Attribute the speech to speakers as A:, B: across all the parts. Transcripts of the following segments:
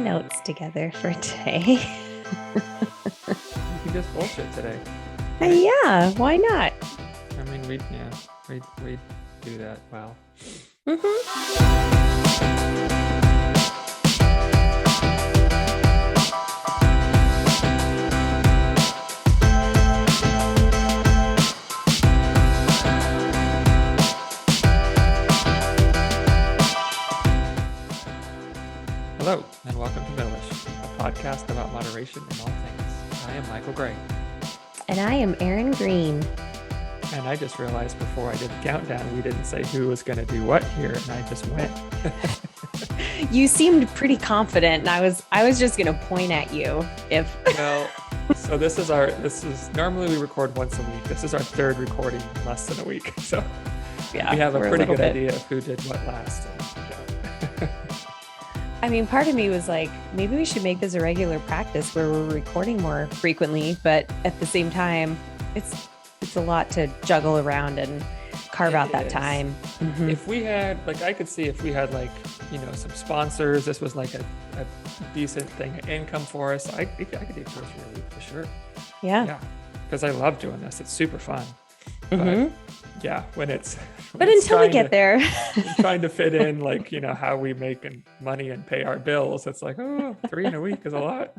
A: notes together for today.
B: You can just bullshit today.
A: Yeah, why not?
B: I mean, we do that well. Hello, and welcome to Middleish, a podcast about moderation in all things. I am Michael Gray.
A: And I am Erin Green.
B: And I just realized before I did the countdown, we didn't say who was going to do what here, and I just went.
A: You seemed pretty confident, and I was just going to point at you if.
B: Well, so this is normally we record once a week. This is our third recording in less than a week. So
A: yeah,
B: we have a pretty good idea of who did what last.
A: I mean, part of me was like, maybe we should make this a regular practice where we're recording more frequently, but at the same time, it's a lot to juggle around and carve out that time. Mm-hmm.
B: If we had, I could see if we had some sponsors, this was like a decent thing of income for us. I could do 2 or 3 a week for sure.
A: Yeah.
B: Because I love doing this. It's super fun.
A: Mm-hmm.
B: But yeah,
A: but until we get there,
B: trying to fit in how we make money and pay our bills, it's like, 3 in a week is a lot.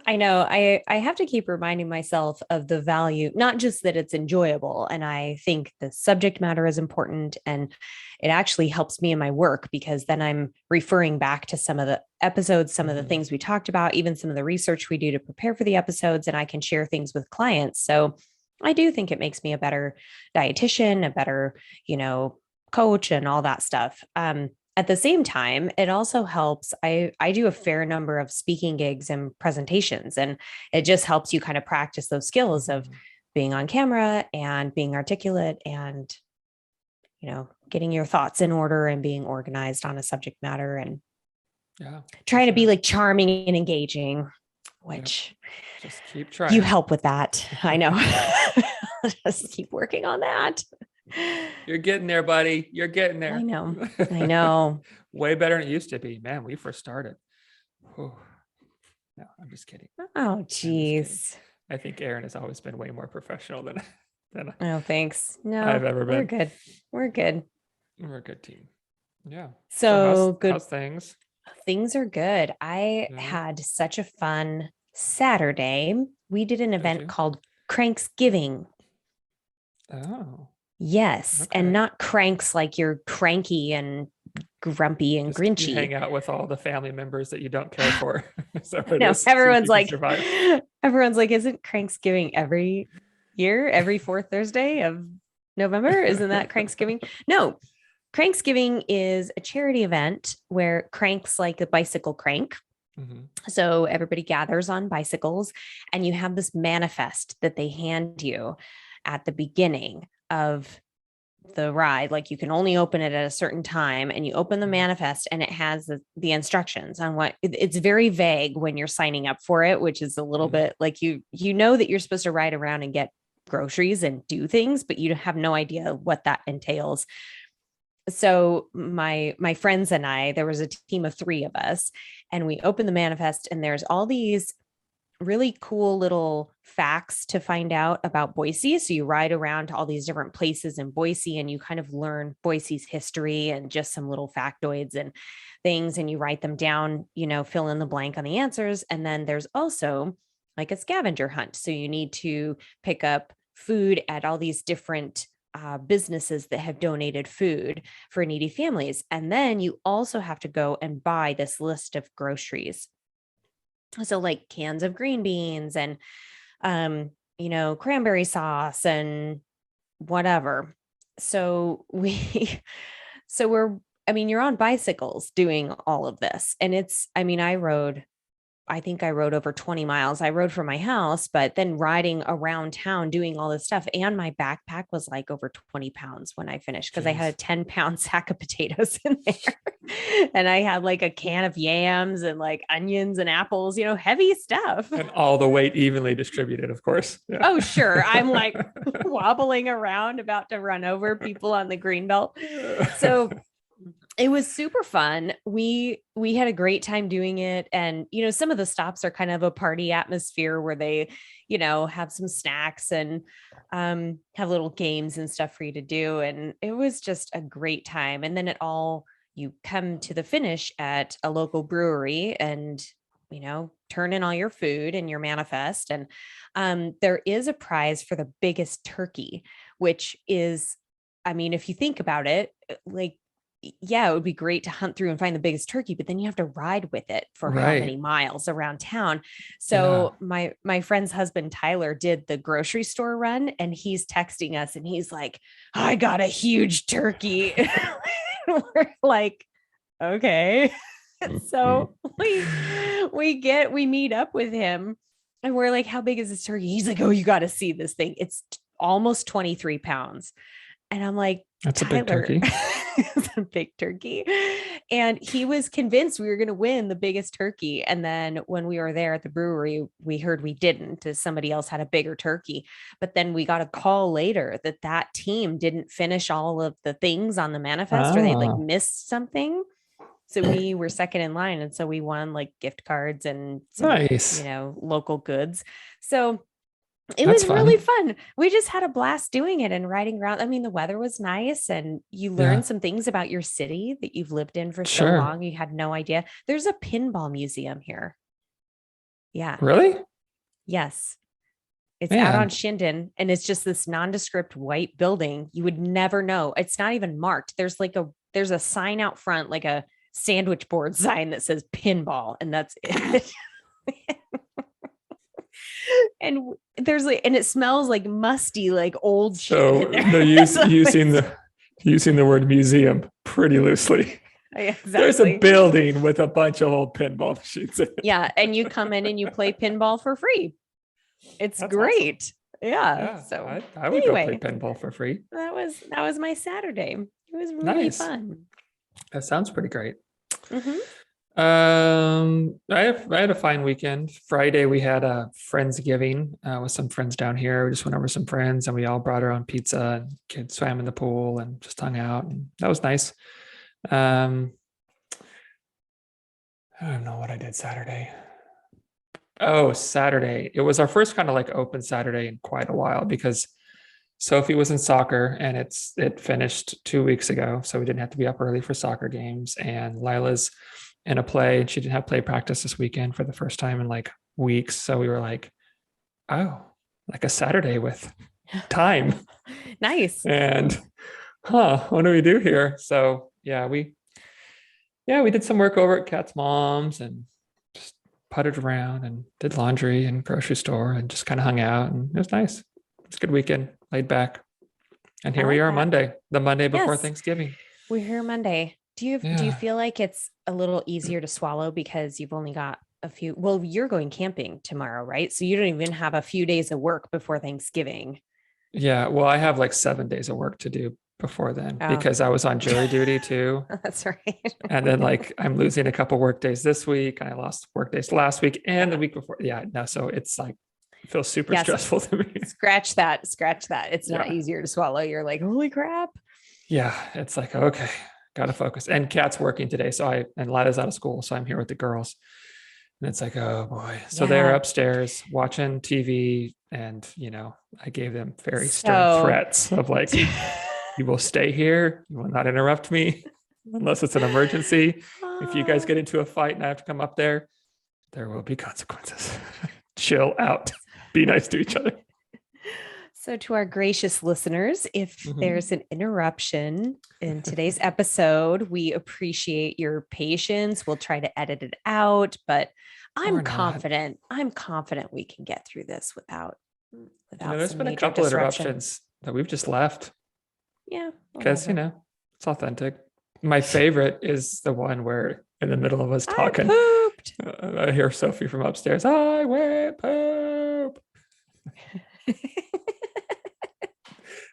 A: I know. I have to keep reminding myself of the value, not just that it's enjoyable. And I think the subject matter is important, and it actually helps me in my work because then I'm referring back to some of the episodes, some of the things we talked about, even some of the research we do to prepare for the episodes, and I can share things with clients. So I do think it makes me a better dietitian, a better, coach and all that stuff. At the same time, it also helps. I do a fair number of speaking gigs and presentations, and it just helps you kind of practice those skills of being on camera and being articulate and, getting your thoughts in order and being organized on a subject matter and trying to be like charming and engaging, which
B: just keep trying.
A: You help with that. I know. Just keep working on that.
B: You're getting there, buddy. You're getting there.
A: I know.
B: Way better than it used to be. Man, we first started. Whew. No, I'm just kidding.
A: Oh, geez.
B: I think Erin has always been way more professional than
A: oh, thanks. No,
B: I've ever been.
A: We're good.
B: We're a good team. Yeah.
A: So good.
B: How's things?
A: Things are good. I had such a fun Saturday. We did an event called Cranksgiving.
B: Oh.
A: Yes. Okay. And not cranks like you're cranky and grumpy and grinchy.
B: You hang out with all the family members that you don't care for.
A: No, everyone's like, isn't Cranksgiving every year, every fourth Thursday of November? Isn't that Cranksgiving? No, Cranksgiving is a charity event where cranks like a bicycle crank. Mm-hmm. So everybody gathers on bicycles, and you have this manifest that they hand you at the beginning of the ride. Like you can only open it at a certain time, and you open the manifest and it has the instructions on what it's very vague when you're signing up for it, which is a little bit like, you know that you're supposed to ride around and get groceries and do things, but you have no idea what that entails. So my friends and I, there was a team of 3 of us, and we opened the manifest, and there's all these really cool little facts to find out about Boise. So you ride around to all these different places in Boise, and you kind of learn Boise's history and just some little factoids and things, and you write them down, fill in the blank on the answers. And then there's also like a scavenger hunt. So you need to pick up food at all these different businesses that have donated food for needy families. And then you also have to go and buy this list of groceries. So like cans of green beans and, cranberry sauce and whatever. So you're on bicycles doing all of this. And I think I rode over 20 miles. I rode from my house, but then riding around town doing all this stuff. And my backpack was like over 20 pounds when I finished, because I had a 10-pound sack of potatoes in there. And I had like a can of yams and like onions and apples, heavy stuff.
B: And all the weight evenly distributed, of course.
A: Yeah. Oh, sure. I'm like wobbling around about to run over people on the green belt. So It was super fun. We had a great time doing it, and some of the stops are kind of a party atmosphere where they have some snacks and have little games and stuff for you to do, and it was just a great time. And then you come to the finish at a local brewery and turn in all your food and your manifest. And there is a prize for the biggest turkey, which is, I mean, if you think about it, like, yeah, it would be great to hunt through and find the biggest turkey, but then you have to ride with it for how many
B: Right.
A: miles around town.
B: Yeah.
A: So my friend's husband Tyler did the grocery store run, and he's texting us and he's like, "I got a huge turkey." We're like, "Okay." So we meet up with him and we're like, "How big is this turkey?" He's like, "Oh, you got to see this thing. It's almost 23 pounds." And I'm like,
B: That's a big
A: "Tyler,"
B: turkey.
A: it's a big turkey. And he was convinced we were going to win the biggest turkey. And then when we were there at the brewery, we heard we didn't, as somebody else had a bigger turkey. But then we got a call later that team didn't finish all of the things on the manifest, or they like
B: Oh,
A: missed something. So we were second in line. And so we won like gift cards and some,
B: nice.
A: local goods. So it
B: That's
A: was really
B: fun.
A: fun. We just had a blast doing it and riding around. I mean, the weather was nice, and you learn
B: Yeah.
A: some things about your city that you've lived in for so
B: Sure.
A: long. You had no idea. There's a pinball museum here. Yeah.
B: Really?
A: Yes. It's out on
B: Man,
A: Shinden, and it's just this nondescript white building. You would never know. It's not even marked. There's a sign out front, like a sandwich board sign that says pinball, and that's it. And and it smells like musty, like old shit
B: so
A: in there.
B: no
A: So
B: using the word museum pretty loosely. There's a
A: exactly.
B: building with a bunch of old pinball machines in it.
A: Yeah. And you come in and you play pinball for free. It's
B: That's awesome.
A: great. Yeah.
B: Yeah,
A: So
B: I would go play
A: anyway,
B: pinball for free.
A: that was my Saturday. It was really
B: Nice.
A: fun.
B: That sounds pretty great.
A: Hmm.
B: I had a fine weekend. Friday we had a friendsgiving with some friends down here. We just went over some friends and we all brought our own pizza and kids swam in the pool and just hung out, and that was nice. Um, I don't know what I did Saturday. Oh, Saturday. It was our first kind of like open Saturday in quite a while because Sophie was in soccer and it finished 2 weeks ago. So we didn't have to be up early for soccer games. And Lila's in a play and she didn't have play practice this weekend for the first time in like weeks. So we were like, oh, like a Saturday with time.
A: Nice.
B: And what do we do here? So we did some work over at Kat's mom's and just putted around and did laundry and grocery store and just kind of hung out, and it was nice. It's a good weekend, laid back. And
A: I
B: here we
A: like
B: are
A: that.
B: Monday, the Monday before
A: Yes.
B: Thanksgiving.
A: We're here Monday. Do you
B: Yeah.
A: feel like it's a little easier to swallow because you've only got a few, well, you're going camping tomorrow, right? So you don't even have a few days of work before Thanksgiving.
B: Yeah. Well, I have like 7 days of work to do before then
A: Oh,
B: because I was on jury duty too.
A: that's right.
B: And then like I'm losing a couple work days this week. I lost work days last week and the week before. Yeah. No. So it's like, it feels super
A: Yes.
B: stressful to me.
A: Scratch that. Scratch that. It's not
B: Yeah.
A: easier to swallow. You're like, holy crap.
B: Yeah. It's like, okay, got to focus. And Kat's working today. And Lila's out of school. So I'm here with the girls. And it's like, oh boy. So they're
A: Yeah.
B: upstairs watching TV. And, I gave them very stern
A: So
B: threats of like, you will stay here. You will not interrupt me unless it's an emergency. If you guys get into a fight and I have to come up there will be consequences. Chill out. Be nice to each other.
A: So, to our gracious listeners, if
B: Mhm.
A: there's an interruption in today's episode, we appreciate your patience. We'll try to edit it out, but
B: Or
A: I'm
B: not.
A: confident. I'm confident we can get through this without
B: There's
A: some
B: been a
A: major
B: couple
A: disruption.
B: interruptions that we've just left
A: Yeah,
B: because,
A: whatever.
B: it's authentic. My favorite is the one where in the middle of us
A: I
B: talking,
A: pooped.
B: I hear Sophie from upstairs. I went poop.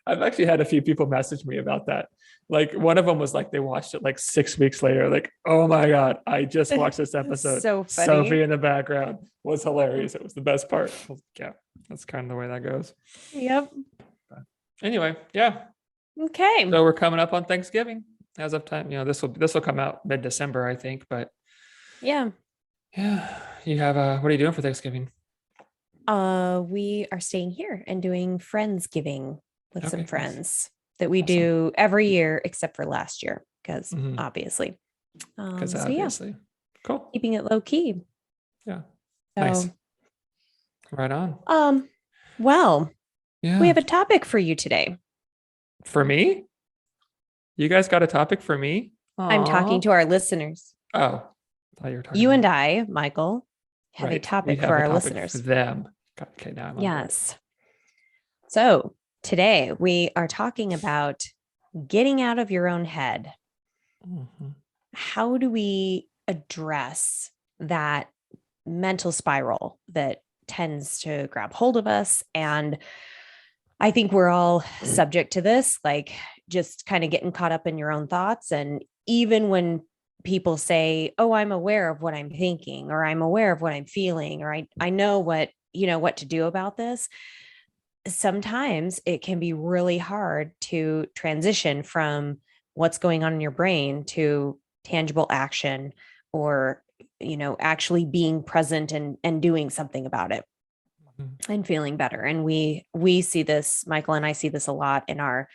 B: I've actually had a few people message me about that. Like one of them was like, they watched it like 6 weeks later. Like, oh my God, I just watched this episode.
A: So
B: Sophie
A: funny.
B: in the background was hilarious. It was the best part. Yeah, that's kind of the way that goes.
A: Yep.
B: But anyway, yeah.
A: Okay.
B: So we're coming up on Thanksgiving. as of time, this will come out mid-December, I think, but
A: Yeah.
B: you have what are you doing for Thanksgiving?
A: We are staying here and doing Friendsgiving with some
B: Okay, nice.
A: friends that we
B: Awesome.
A: do every year except for last year, because
B: Mhm.
A: obviously.
B: Because
A: So yeah,
B: obviously. Cool.
A: keeping it low key.
B: Yeah. Nice.
A: So
B: Right on.
A: well, we
B: Yeah.
A: have a topic for you today.
B: For me? You guys got a topic for me?
A: I'm talking
B: Aw.
A: to our listeners.
B: Oh, I thought you were talking
A: You
B: to
A: and
B: me.
A: I, Michael, have a
B: Right. We
A: topic for
B: have a
A: our
B: topic for
A: listeners.
B: them. Okay, now I'm on board.
A: Yes. So today we are talking about getting out of your own head.
B: Mhm.
A: How do we address that mental spiral that tends to grab hold of us? And I think we're all subject to this, like just kind of getting caught up in your own thoughts. And even when people say, "Oh, I'm aware of what I'm thinking," or "I'm aware of what I'm feeling," or I know what to do about this," sometimes it can be really hard to transition from what's going on in your brain to tangible action, or actually being present and doing something about it
B: Mhm.
A: and feeling better. And we see this, Michael and I see this a lot in our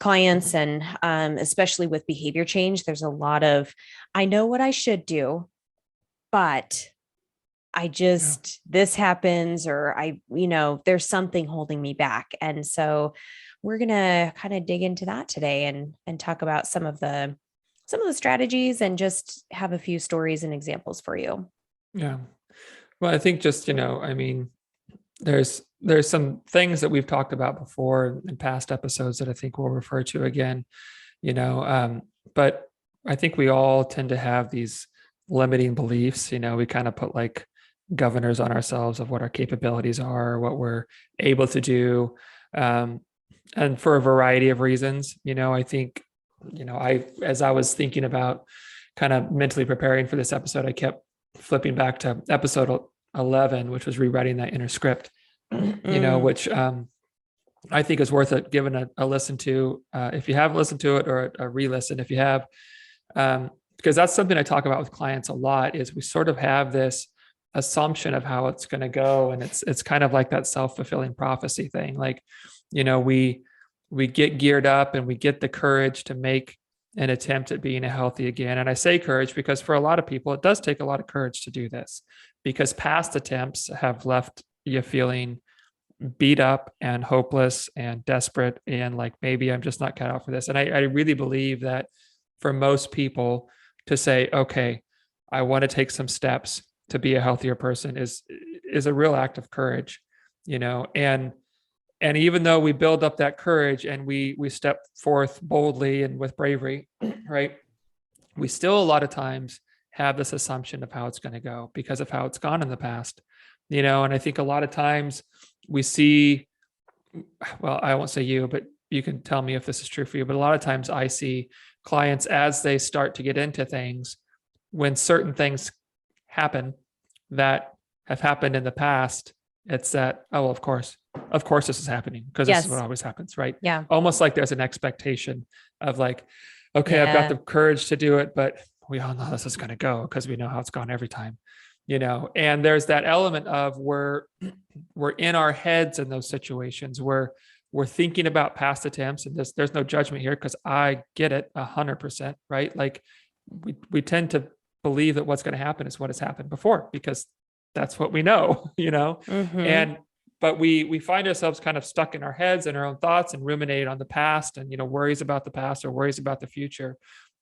A: clients, and especially with behavior change. There's a lot of, I know what I should do, but I
B: Yeah.
A: just, this happens, or there's something holding me back. And so we're going to kind of dig into that today and talk about some of the strategies, and just have a few stories and examples for you.
B: Yeah. Well, I think just, I mean, there's some things that we've talked about before in past episodes that I think we'll refer to again, but I think we all tend to have these limiting beliefs. We kind of put like governors on ourselves of what our capabilities are, what we're able to do. Um, and for a variety of reasons, I think, as I was thinking about kind of mentally preparing for this episode, I kept flipping back to episode 11, which was rewriting that inner script, which I think is worth it giving a listen to, if you haven't listened to it, or a re-listen if you have, because that's something I talk about with clients a lot. Is we sort of have this assumption of how it's going to go, and it's kind of like that self-fulfilling prophecy thing. Like, we get geared up and we get the courage to make an attempt at being a healthy again. And I say courage because for a lot of people, it does take a lot of courage to do this, because past attempts have left you feeling beat up and hopeless and desperate, and like, maybe I'm just not cut out for this. And I really believe that for most people to say, okay, I want to take some steps to be a healthier person is a real act of courage, and even though we build up that courage and we step forth boldly and with bravery, right, we still a lot of times have this assumption of how it's going to go because of how it's gone in the past, and I think a lot of times we see, well, I won't say you, but you can tell me if this is true for you, but a lot of times I see clients as they start to get into things, when certain things happen that have happened in the past, it's that, oh, of course this is happening because this is what
A: Yes.
B: always happens, right?
A: Yeah.
B: Almost like there's an expectation of like, okay, I've got
A: Yeah.
B: the courage to do it, but we all know this is going to go because we know how it's gone every time, and there's that element of we're in our heads in those situations where we're thinking about past attempts, and there's no judgment here because I get it 100%, right? Like we tend to believe that what's going to happen is what has happened before because that's what we know,
A: Mm-hmm.
B: and but we find ourselves kind of stuck in our heads and our own thoughts and ruminate on the past, and worries about the past or worries about the future,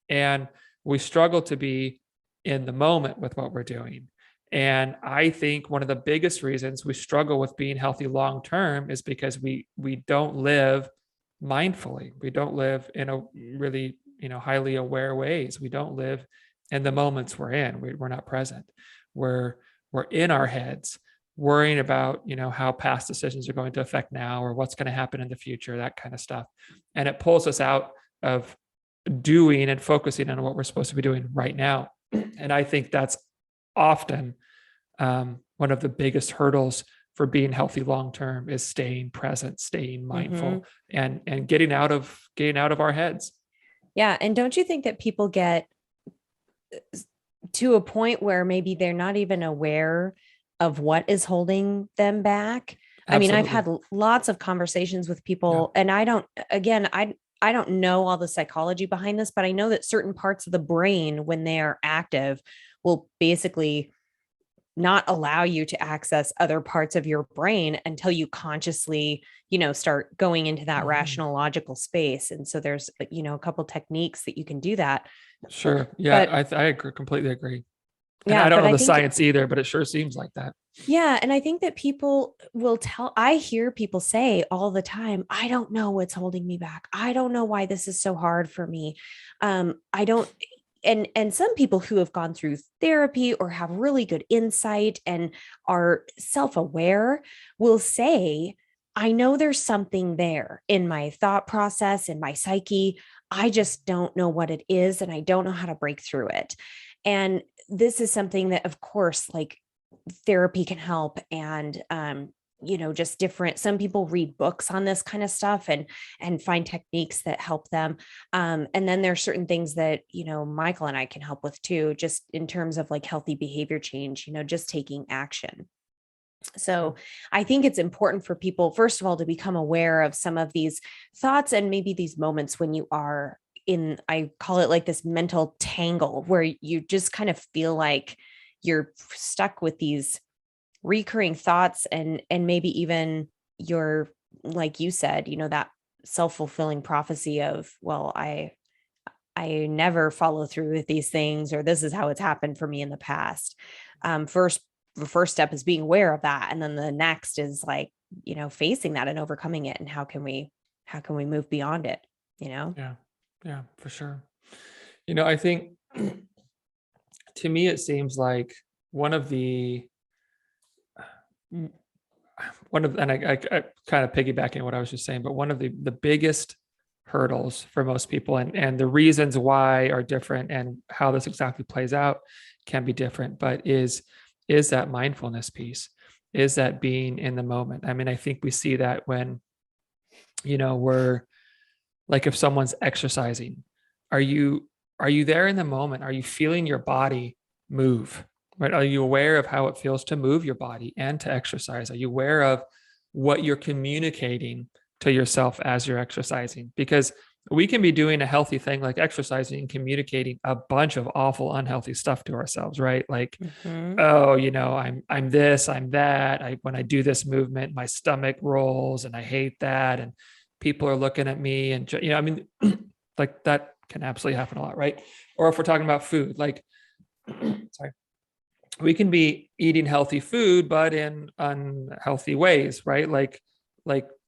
B: and we struggle to be in the moment with what we're doing. And I think one of the biggest reasons we struggle with being healthy long term is because we don't live mindfully. We don't live in a really, highly aware ways. We don't live in the moments we're in. We're not present. We're in our heads, worrying about, how past decisions are going to affect now or what's going to happen in the future, that kind of stuff. And it pulls us out of doing and focusing on what we're supposed to be doing right now. And I think that's often one of the biggest hurdles for being healthy long term is staying present, staying
A: Mm-hmm.
B: mindful, and getting out of our heads.
A: Yeah. And don't you think that people get to a point where maybe they're not even aware of what is holding them back? I mean, I've
B: Absolutely.
A: had lots of conversations with
B: Yeah.
A: people, and I don't, again, I don't know all the psychology behind this, but I know that certain parts of the brain, when they are active, will basically not allow you to access other parts of your brain until you consciously, start going into that
B: Mhm.
A: rational logical space. And so there's, a couple techniques that you can do that.
B: Sure. Yeah,
A: But
B: I agree, completely agree. And
A: yeah,
B: I don't
A: but
B: know
A: I
B: the
A: think,
B: science either, but it sure seems like that.
A: yeah, and I think that people will I hear people say all the time, I don't know what's holding me back. I don't know why this is so hard for me. I don't, and some people who have gone through therapy or have really good insight and are self-aware will say, I know there's something there in my thought process, in my psyche. I just don't know what it is, and I don't know how to break through it. And this is something that, of course, like, therapy can help. And just different, some people read books on this kind of stuff and find techniques that help them. And then there's certain things that, Michael and I can help with too, just in terms of like healthy behavior change, just taking action.
B: Yeah.
A: So I think it's important for people, first of all, to become aware of some of these thoughts and maybe these moments when you are in, I call it like this mental tangle, where you just kind of feel like you're stuck with these recurring thoughts, and maybe even your, like you said, that self-fulfilling prophecy of, well, I never follow through with these things, or this is how it's happened for me in the past. First, the first step is being aware of that, and then the next is like, facing that and overcoming it, and how can we move beyond it.
B: Yeah. Yeah, for sure. I think to me it seems like one of the mm, and I kind of piggybacking on what I was just saying, but one of the biggest hurdles for most people, and the reasons why are different, and how this exactly plays out can be different, but is that mindfulness piece, is that being in the moment. I mean, I think we see that when we're like, if someone's exercising, are you there in the moment? Are you feeling your body move? Right? Are you aware of how it feels to move your body and to exercise? Are you aware of what you're communicating to yourself as you're exercising? Because we can be doing a healthy thing like exercising and communicating a bunch of awful, unhealthy stuff to ourselves, right? Like,
A: Mm-hmm.
B: oh, I'm this, I'm that. When I do this movement, my stomach rolls and I hate that. And people are looking at me, and I mean, like, that can absolutely happen a lot, right? Or if we're talking about food, like, sorry, we can be eating healthy food, but in unhealthy ways, right? Like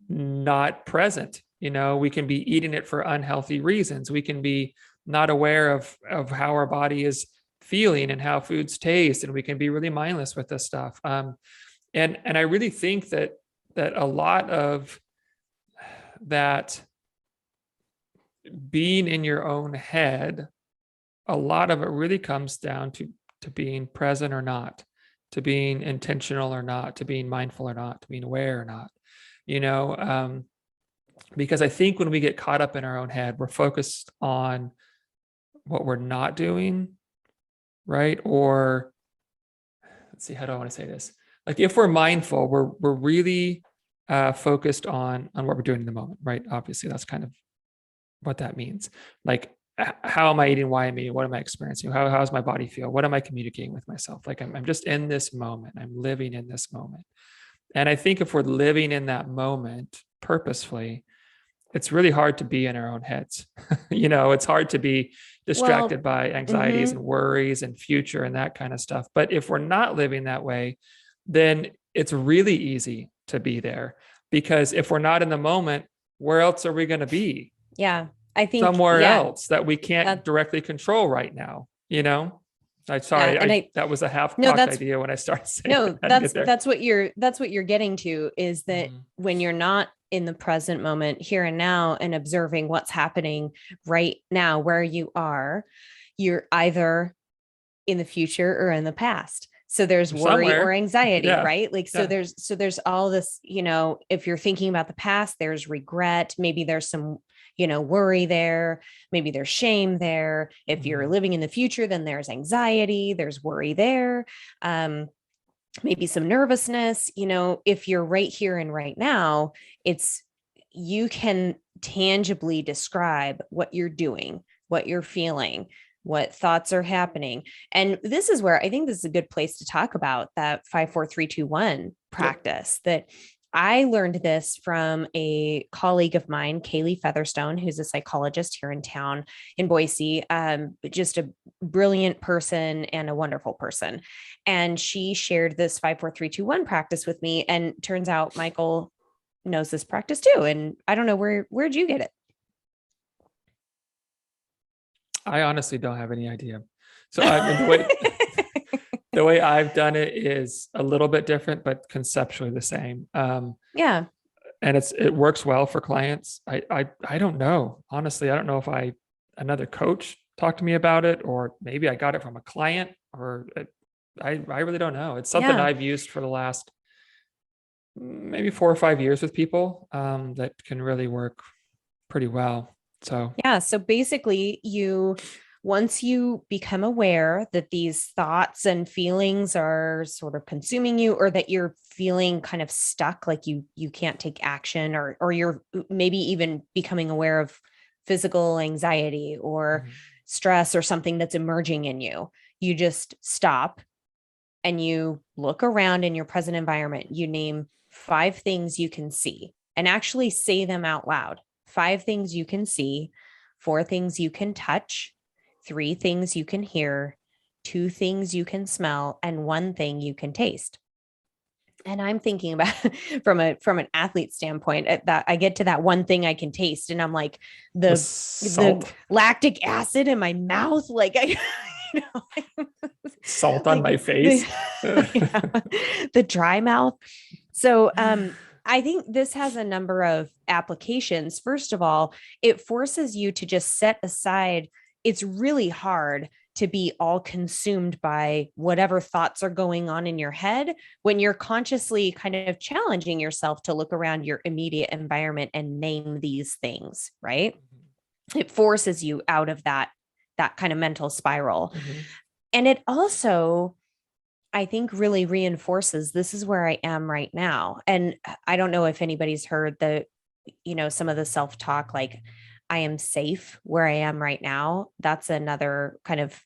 B: not present. We can be eating it for unhealthy reasons. We can be not aware of how our body is feeling and how foods taste, and we can be really mindless with this stuff. And I really think that a lot of that being in your own head, a lot of it really comes down to being present or not, to being intentional or not, to being mindful or not, to being aware or not. You know, um, because I think when we get caught up in our own head, we're focused on what we're not doing, right? Or let's see, how do I want to say this? Like, if we're mindful, we're really focused on what we're doing in the moment, right? Obviously, that's kind of what that means. Like, how am I eating? Why am I eating? What am I experiencing? How does my body feel? What am I communicating with myself? Like, I'm just in this moment. I'm living in this moment. And I think if we're living in that moment purposefully, it's really hard to be in our own heads. It's hard to be distracted
A: Well,
B: by anxieties
A: mm-hmm.
B: and worries and future and that kind of stuff. But if we're not living that way, then it's really easy to be there, because if we're not in the moment, where else are we going to be?
A: Yeah, I think,
B: Somewhere
A: yeah,
B: else that we can't
A: that,
B: directly control right now. I'm
A: yeah.
B: sorry,
A: And
B: I that was a
A: no,
B: half-cocked
A: that's,
B: idea when I started saying it.
A: no,
B: How to get there.
A: that's what you're getting to, is that
B: Mhm.
A: when you're not in the present moment, here and now, and observing what's happening right now where you are, you're either in the future or in the past. So there's worry or
B: Somewhere.
A: anxiety,
B: Yeah.
A: right? Like,
B: Yeah.
A: so there's all this, if you're thinking about the past, there's regret, maybe there's some, worry there. Maybe there's shame there. If you're living in the future, then there's anxiety, there's worry there. Maybe some nervousness. If you're right here and right now, you can tangibly describe what you're doing, what you're feeling, what thoughts are happening. And this is where I think this is a good place to talk about that 5, 4, 3, 2, 1 practice. That I learned this from a colleague of mine, Kaylee Featherstone, who's a psychologist here in town in Boise, just a brilliant person and a wonderful person. And she shared this 5, 4, 3, 2, 1 practice with me. And turns out Michael knows this practice too. And I don't know, where'd you get it?
B: I honestly don't have any idea. So the way I've done it is a little bit different, but conceptually the same.
A: Yeah.
B: And it works well for clients. I don't know. Honestly, I don't know if another coach talked to me about it, or maybe I got it from a client, or I really don't know. It's something I've used for the last maybe 4 or 5 years with people that can really work pretty well. So
A: yeah. So basically once you become aware that these thoughts and feelings are sort of consuming you, or that you're feeling kind of stuck, like you can't take action, or you're maybe even becoming aware of physical anxiety or stress or something that's emerging in you, you just stop and you look around in your present environment. You name 5 things you can see and actually say them out loud. 5 things you can see, 4 things you can touch, 3 things you can hear, 2 things you can smell, and 1 thing you can taste. And I'm thinking about from an athlete standpoint, that I get to that 1 thing I can taste, and I'm like the lactic acid in my mouth, like
B: salt on my face,
A: the dry mouth. So I think this has a number of applications. First of all, it forces you to just set aside. It's really hard to be all consumed by whatever thoughts are going on in your head when you're consciously kind of challenging yourself to look around your immediate environment and name these things, right? It forces you out of that kind of mental spiral. And it also, I think, really reinforces this is where I am right now. And I don't know if anybody's heard some of the self-talk, like I am safe where I am right now. That's another kind of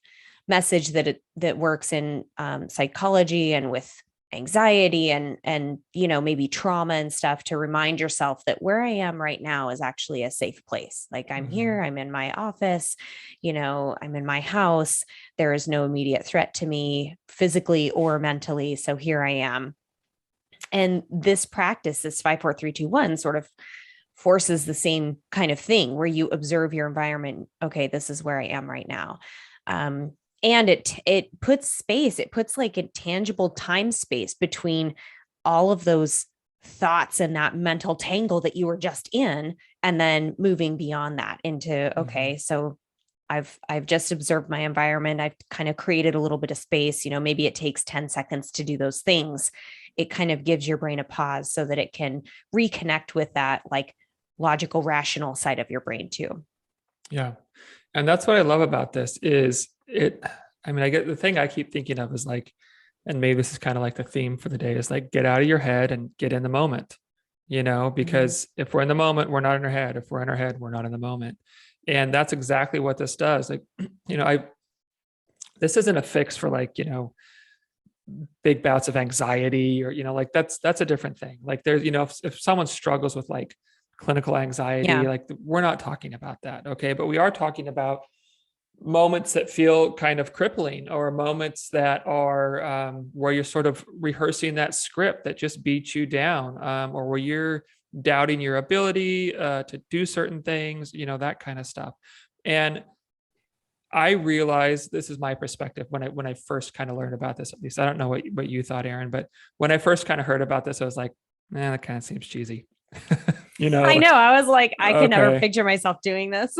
A: message that works in psychology and with anxiety and maybe trauma and stuff, to remind yourself that where I am right now is actually a safe place. Like I'm here, I'm in my office, I'm in my house. There is no immediate threat to me physically or mentally. So here I am. And this practice, this 5, 4, 3, 2, 1, sort of forces the same kind of thing where you observe your environment. Okay, this is where I am right now. And it puts space, it puts like a tangible time space between all of those thoughts and that mental tangle that you were just in, and then moving beyond that into, okay, so I've just observed my environment. I've kind of created a little bit of space. Maybe it takes 10 seconds to do those things. It kind of gives your brain a pause so that it can reconnect with that like logical, rational side of your brain too.
B: Yeah. And that's what I love about this is I get the thing I keep thinking of is like, and maybe this is kind of like the theme for the day, is like, get out of your head and get in the moment, because if we're in the moment, we're not in our head. If we're in our head, we're not in the moment. And that's exactly what this does. Like, this isn't a fix for like, big bouts of anxiety or, like that's a different thing. Like there's, if someone struggles with like clinical anxiety, like we're not talking about that. Okay. But we are talking about moments that feel kind of crippling, or moments that are where you're sort of rehearsing that script that just beats you down, or where you're doubting your ability to do certain things, that kind of stuff. And I realized, this is my perspective, when I first kind of learned about this, at least I don't know what you thought, Aaron, but when I first kind of heard about this, I was like, man, that kind of seems cheesy.
A: I know. I was like, I can never picture myself doing this.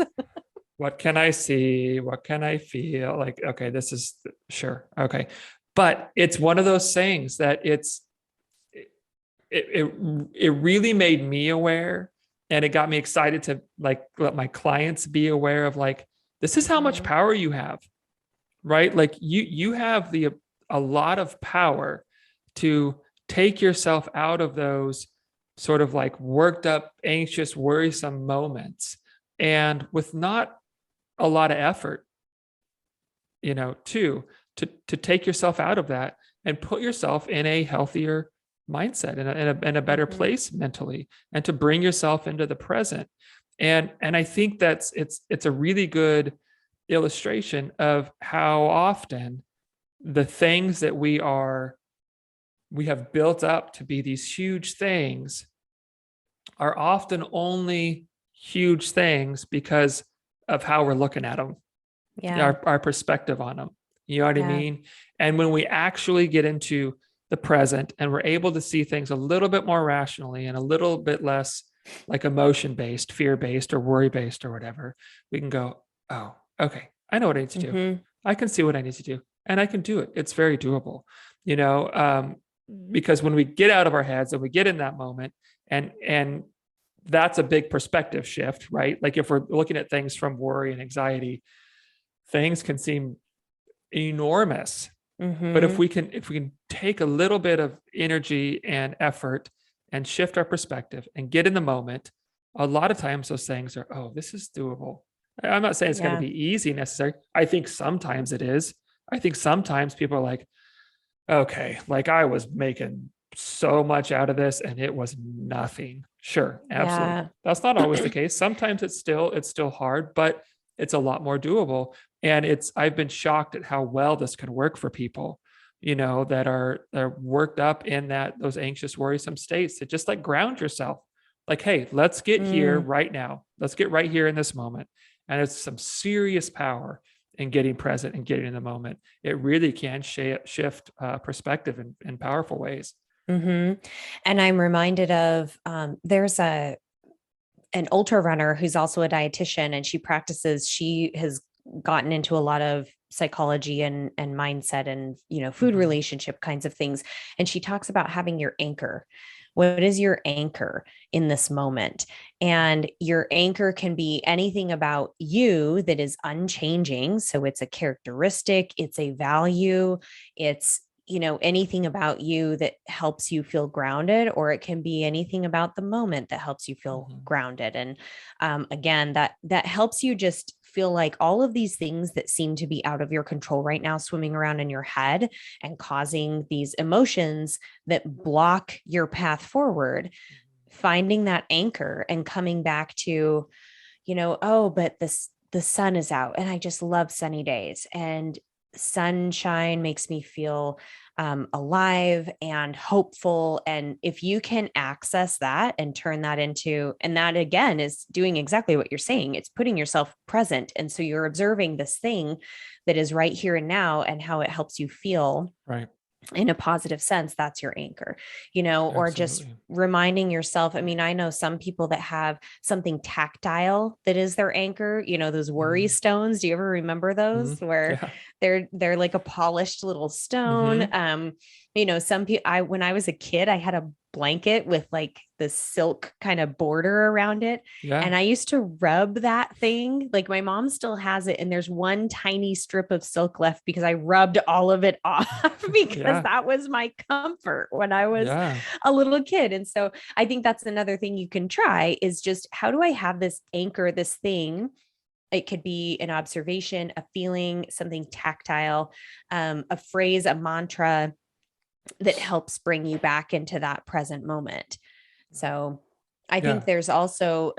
B: What can I see? What can I feel? Like, okay, this is sure. Okay. But it's one of those things that it really made me aware. And it got me excited to like let my clients be aware of like, this is how much power you have, right? Like you have a lot of power to take yourself out of those sort of like worked up, anxious, worrisome moments, and with not a lot of effort, to take yourself out of that and put yourself in a healthier mindset, in a better place mentally, and to bring yourself into the present. And I think it's a really good illustration of how often the things that we have built up to be these huge things are often only huge things because of how we're looking at them, our perspective on them. You know what I mean? And when we actually get into the present and we're able to see things a little bit more rationally and a little bit less like emotion-based, fear-based, or worry-based, or whatever, we can go, oh, okay, I know what I need to do. I can see what I need to do, and I can do it. It's very doable, because when we get out of our heads and we get in that moment, and that's a big perspective shift, right? Like if we're looking at things from worry and anxiety, things can seem enormous. But if we can take a little bit of energy and effort and shift our perspective and get in the moment, a lot of times those things are, oh, this is doable. I'm not saying it's going to be easy necessarily. I think sometimes it is. I think sometimes people are like, okay, like I was making so much out of this and it was nothing. Sure, absolutely. Yeah. That's not always the case. Sometimes it's still hard, but it's a lot more doable. And I've been shocked at how well this can work for people, that are worked up in those anxious, worrisome states, to just like ground yourself. Like, hey, let's get here right now. Let's get right here in this moment. And it's some serious power in getting present and getting in the moment. It really can shift perspective in powerful ways.
A: And I'm reminded of, there's an ultra runner who's also a dietitian, and she has gotten into a lot of psychology and mindset and, food relationship kinds of things. And she talks about having your anchor. What is your anchor in this moment? And your anchor can be anything about you that is unchanging. So it's a characteristic, it's a value, it's, anything about you that helps you feel grounded, or it can be anything about the moment that helps you feel grounded. And again, that helps you just feel like all of these things that seem to be out of your control right now, swimming around in your head and causing these emotions that block your path forward, finding that anchor and coming back to, oh, but the sun is out and I just love sunny days, and sunshine makes me feel alive and hopeful. And if you can access that and turn that into, and that again is doing exactly what you're saying, it's putting yourself present. And so you're observing this thing that is right here and now and how it helps you feel.
B: Right.
A: In a positive sense, that's your anchor, or just reminding yourself. I mean, I know some people that have something tactile that is their anchor, those worry stones. Do you ever remember those where they're like a polished little stone? Some people, when I was a kid, I had a blanket with like the silk kind of border around it. And I used to rub that thing. Like my mom still has it. And there's one tiny strip of silk left because I rubbed all of it off because that was my comfort when I was a little kid. And so I think that's another thing you can try, is just, how do I have this anchor, this thing? It could be an observation, a feeling, something tactile, a phrase, a mantra that helps bring you back into that present moment. So I think there's also,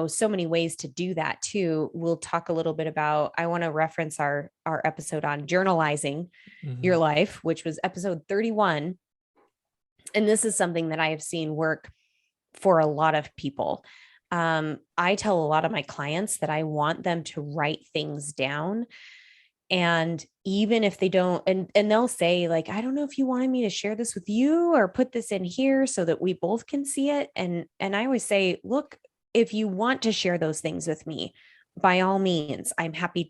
A: so many ways to do that too. We'll talk a little bit about, I want to reference our episode on journalizing your life, which was episode 31. And this is something that I have seen work for a lot of people. I tell a lot of my clients that I want them to write things down. And even if they don't, and they'll say like, I don't know if you wanted me to share this with you or put this in here so that we both can see it. And I always say, look, if you want to share those things with me, by all means, I'm happy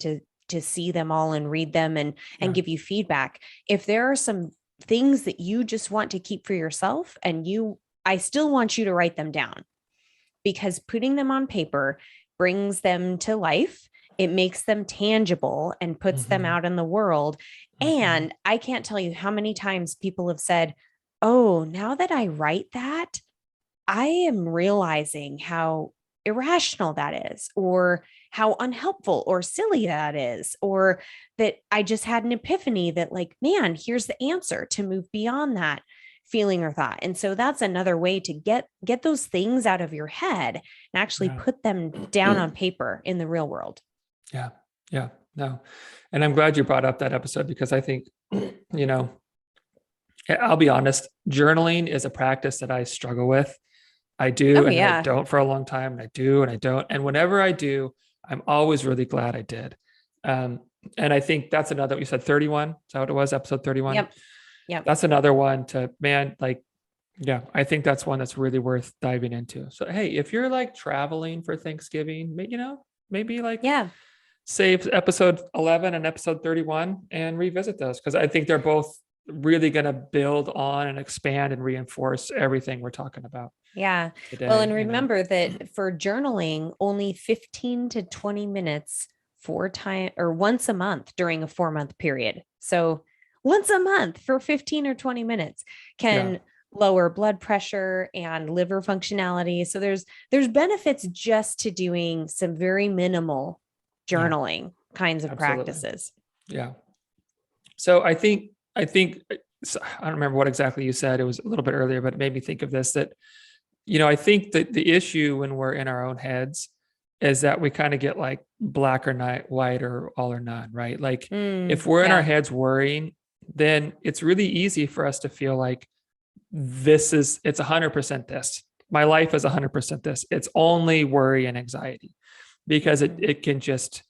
A: to see them all and read them and give you feedback. If there are some things that you just want to keep for yourself, and I still want you to write them down. because putting them on paper brings them to life. It makes them tangible and puts them out in the world. And I can't tell you how many times people have said, oh, now that I write that, I am realizing how irrational that is, or how unhelpful or silly that is, or that I just had an epiphany that, like, man, here's the answer to move beyond that feeling or thought. And so that's another way to get those things out of your head and actually put them down on paper in the real world.
B: Yeah. Yeah. No. And I'm glad you brought up that episode, because I think, I'll be honest, journaling is a practice that I struggle with. I do, and I don't for a long time, and I do, and I don't. And whenever I do, I'm always really glad I did. And I think that's another, you said 31. Is that what it was? Episode 31.
A: Yep. Yep.
B: That's another one to, man, like, yeah, I think that's one that's really worth diving into. So, hey, if you're like traveling for Thanksgiving, maybe like, save episode 11 and episode 31 and revisit those, because I think they're both really going to build on and expand and reinforce everything we're talking about.
A: Yeah.
B: Today,
A: well, and remember that for journaling, only 15 to 20 minutes once a month during a 4-month period. So once a month for 15 or 20 minutes can lower blood pressure and liver functionality. So there's benefits just to doing some very minimal journaling kinds of practices.
B: Yeah. So I think, I don't remember what exactly you said. It was a little bit earlier, but it made me think of this, that, I think that the issue when we're in our own heads is that we kind of get like black or white or all or none, right? Like if we're in our heads worrying, then it's really easy for us to feel like it's 100% this. My life is 100% this. It's only worry and anxiety, because it can just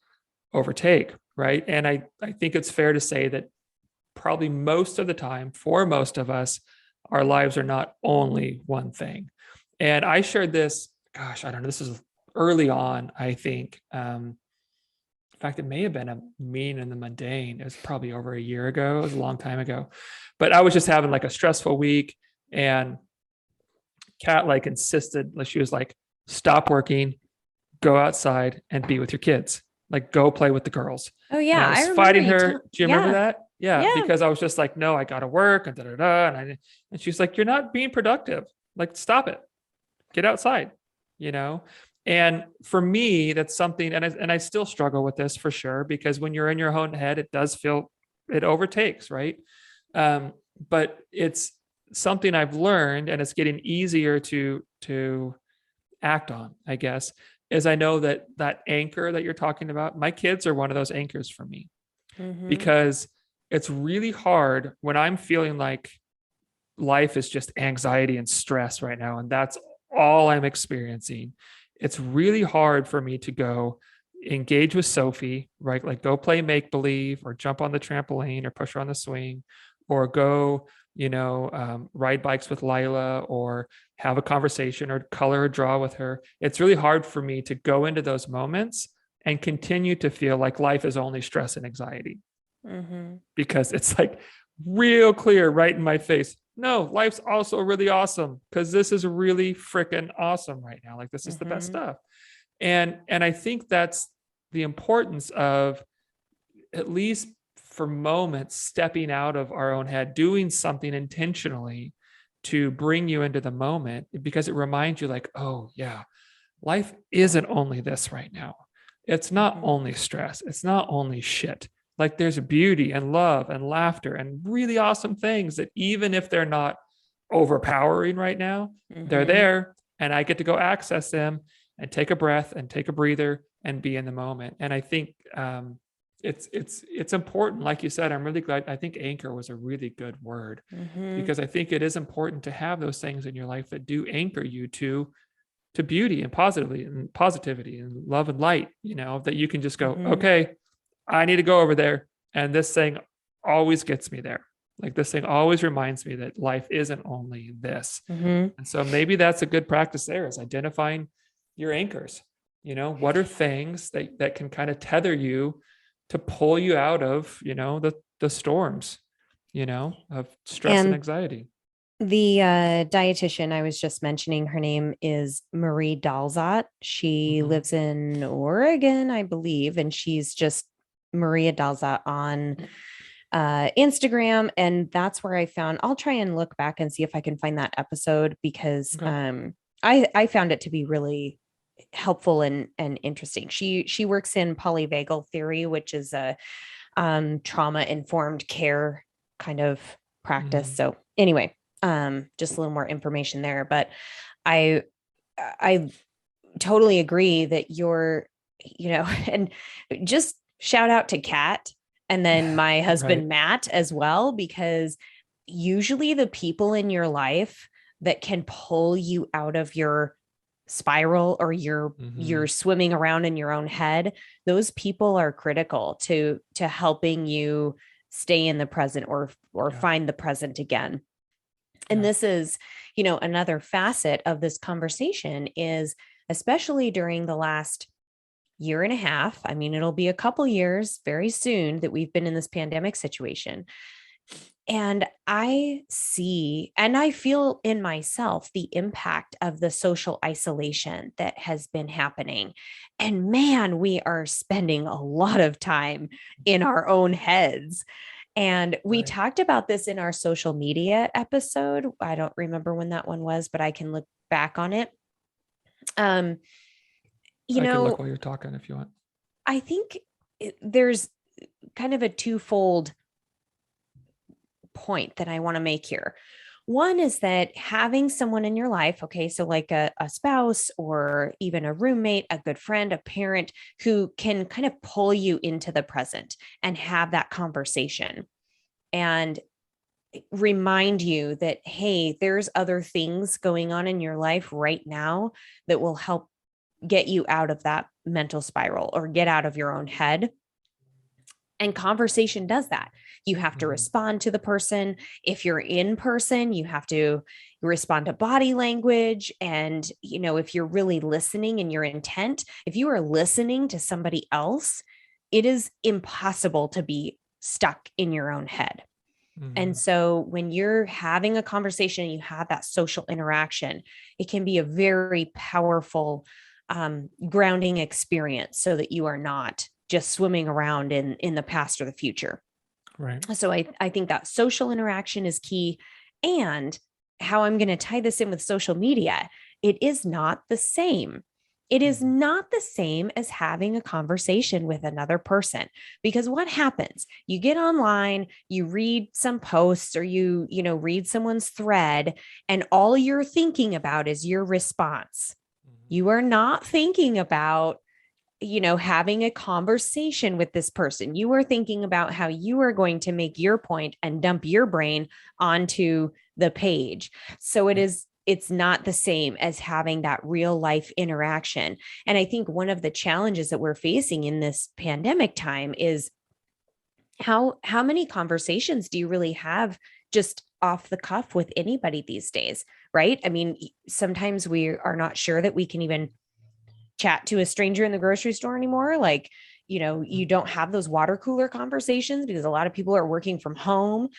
B: overtake, right? And I think it's fair to say that probably most of the time, for most of us, our lives are not only one thing. And I shared this, I don't know, this is early on, I think. In fact, it may have been a Mean and the Mundane. It was probably over a year ago. It was a long time ago. But I was just having like a stressful week, and Kat like insisted, like she was like, stop working, go outside and be with your kids. Like, go play with the girls.
A: Oh yeah.
B: And I was fighting her. Do you remember that? Yeah. Because I was just like, no, I got to work and and she's like, you're not being productive. Like, stop it, get outside, And for me, that's something, and I still struggle with this for sure, because when you're in your own head, it does feel, it overtakes, right? But it's something I've learned, and it's getting easier to act on, I guess, is I know that anchor that you're talking about, my kids are one of those anchors for me, because it's really hard when I'm feeling like life is just anxiety and stress right now, and that's all I'm experiencing. It's really hard for me to go engage with Sophie, right? Like, go play make believe, or jump on the trampoline, or push her on the swing, or go, ride bikes with Lila, or have a conversation, or color or draw with her. It's really hard for me to go into those moments and continue to feel like life is only stress and anxiety, because it's like real clear right in my face. No, life's also really awesome, because this is really freaking awesome right now. Like, this is the best stuff. And I think that's the importance of, at least for moments, stepping out of our own head, doing something intentionally to bring you into the moment, because it reminds you like, oh yeah, life isn't only this right now. It's not only stress. It's not only shit. Like, there's beauty and love and laughter and really awesome things that, even if they're not overpowering right now, they're there, and I get to go access them and take a breath and take a breather and be in the moment. And I think it's important. Like you said, I'm really glad. I think anchor was a really good word, because I think it is important to have those things in your life that do anchor you to beauty and positivity and love and light, that you can just go, okay, I need to go over there. And this thing always gets me there. Like, this thing always reminds me that life isn't only this. And so maybe that's a good practice there, is identifying your anchors. What are things that can kind of tether you to pull you out of, the storms, of stress and anxiety.
A: The dietitian I was just mentioning, her name is Marie Dalzot. She
B: Mhm.
A: lives in Oregon, I believe, and she's just Maria Dalzot on Instagram. And that's where I found, I'll try and look back and see if I can find that episode because
B: Okay.
A: I found it to be really helpful and interesting. She works in polyvagal theory, which is a trauma informed care kind of practice.
B: Mhm.
A: So anyway, just a little more information there. But I I totally agree that you're, and just shout out to Kat and then my
B: Right.
A: husband Matt as well, because usually the people in your life that can pull you out of your spiral or you're
B: Mhm.
A: swimming around in your own head, those people are critical to helping you stay in the present or
B: Yeah.
A: find the present again. And
B: Yeah.
A: this is, another facet of this conversation is, especially during the last year and a half, I mean, it'll be a couple years very soon that we've been in this pandemic situation. And I see and I feel in myself the impact of the social isolation that has been happening. And man, we are spending a lot of time in our own heads. And we
B: Right.
A: talked about this in our social media episode. I don't remember when that one was, but I can look back on it. Um, you
B: I could look
A: know,
B: while you're talking if you want.
A: I think there's kind of a twofold point that I want to make here. One is that having someone in your life, okay, so like a spouse or even a roommate, a good friend, a parent who can kind of pull you into the present and have that conversation and remind you that, hey, there's other things going on in your life right now that will help get you out of that mental spiral or get out of your own head. And conversation does that. You have to
B: Mhm.
A: respond to the person. If you're in person, you have to respond to body language. And, if you're really listening and your intent, if you are listening to somebody else, it is impossible to be stuck in your own head. And
B: Mhm.
A: so when you're having a conversation, you have that social interaction, it can be a very powerful grounding experience so that you are not just swimming around in the past or the future.
B: Right.
A: So I think that social interaction is key. And how I'm going to tie this in with social media, it is not the same. It is
B: Mhm.
A: not the same as having a conversation with another person, because what happens? You get online, you read some posts or read someone's thread, and all you're thinking about is your response.
B: Mhm.
A: You are not thinking about having a conversation with this person. You are thinking about how you are going to make your point and dump your brain onto the page. So
B: Right.
A: it's not the same as having that real life interaction. And I think one of the challenges that we're facing in this pandemic time is how many conversations do you really have just off the cuff with anybody these days, right? I mean, sometimes we are not sure that we can even chat to a stranger in the grocery store anymore. Like, you
B: Mhm.
A: don't have those water cooler conversations because a lot of people are working from home.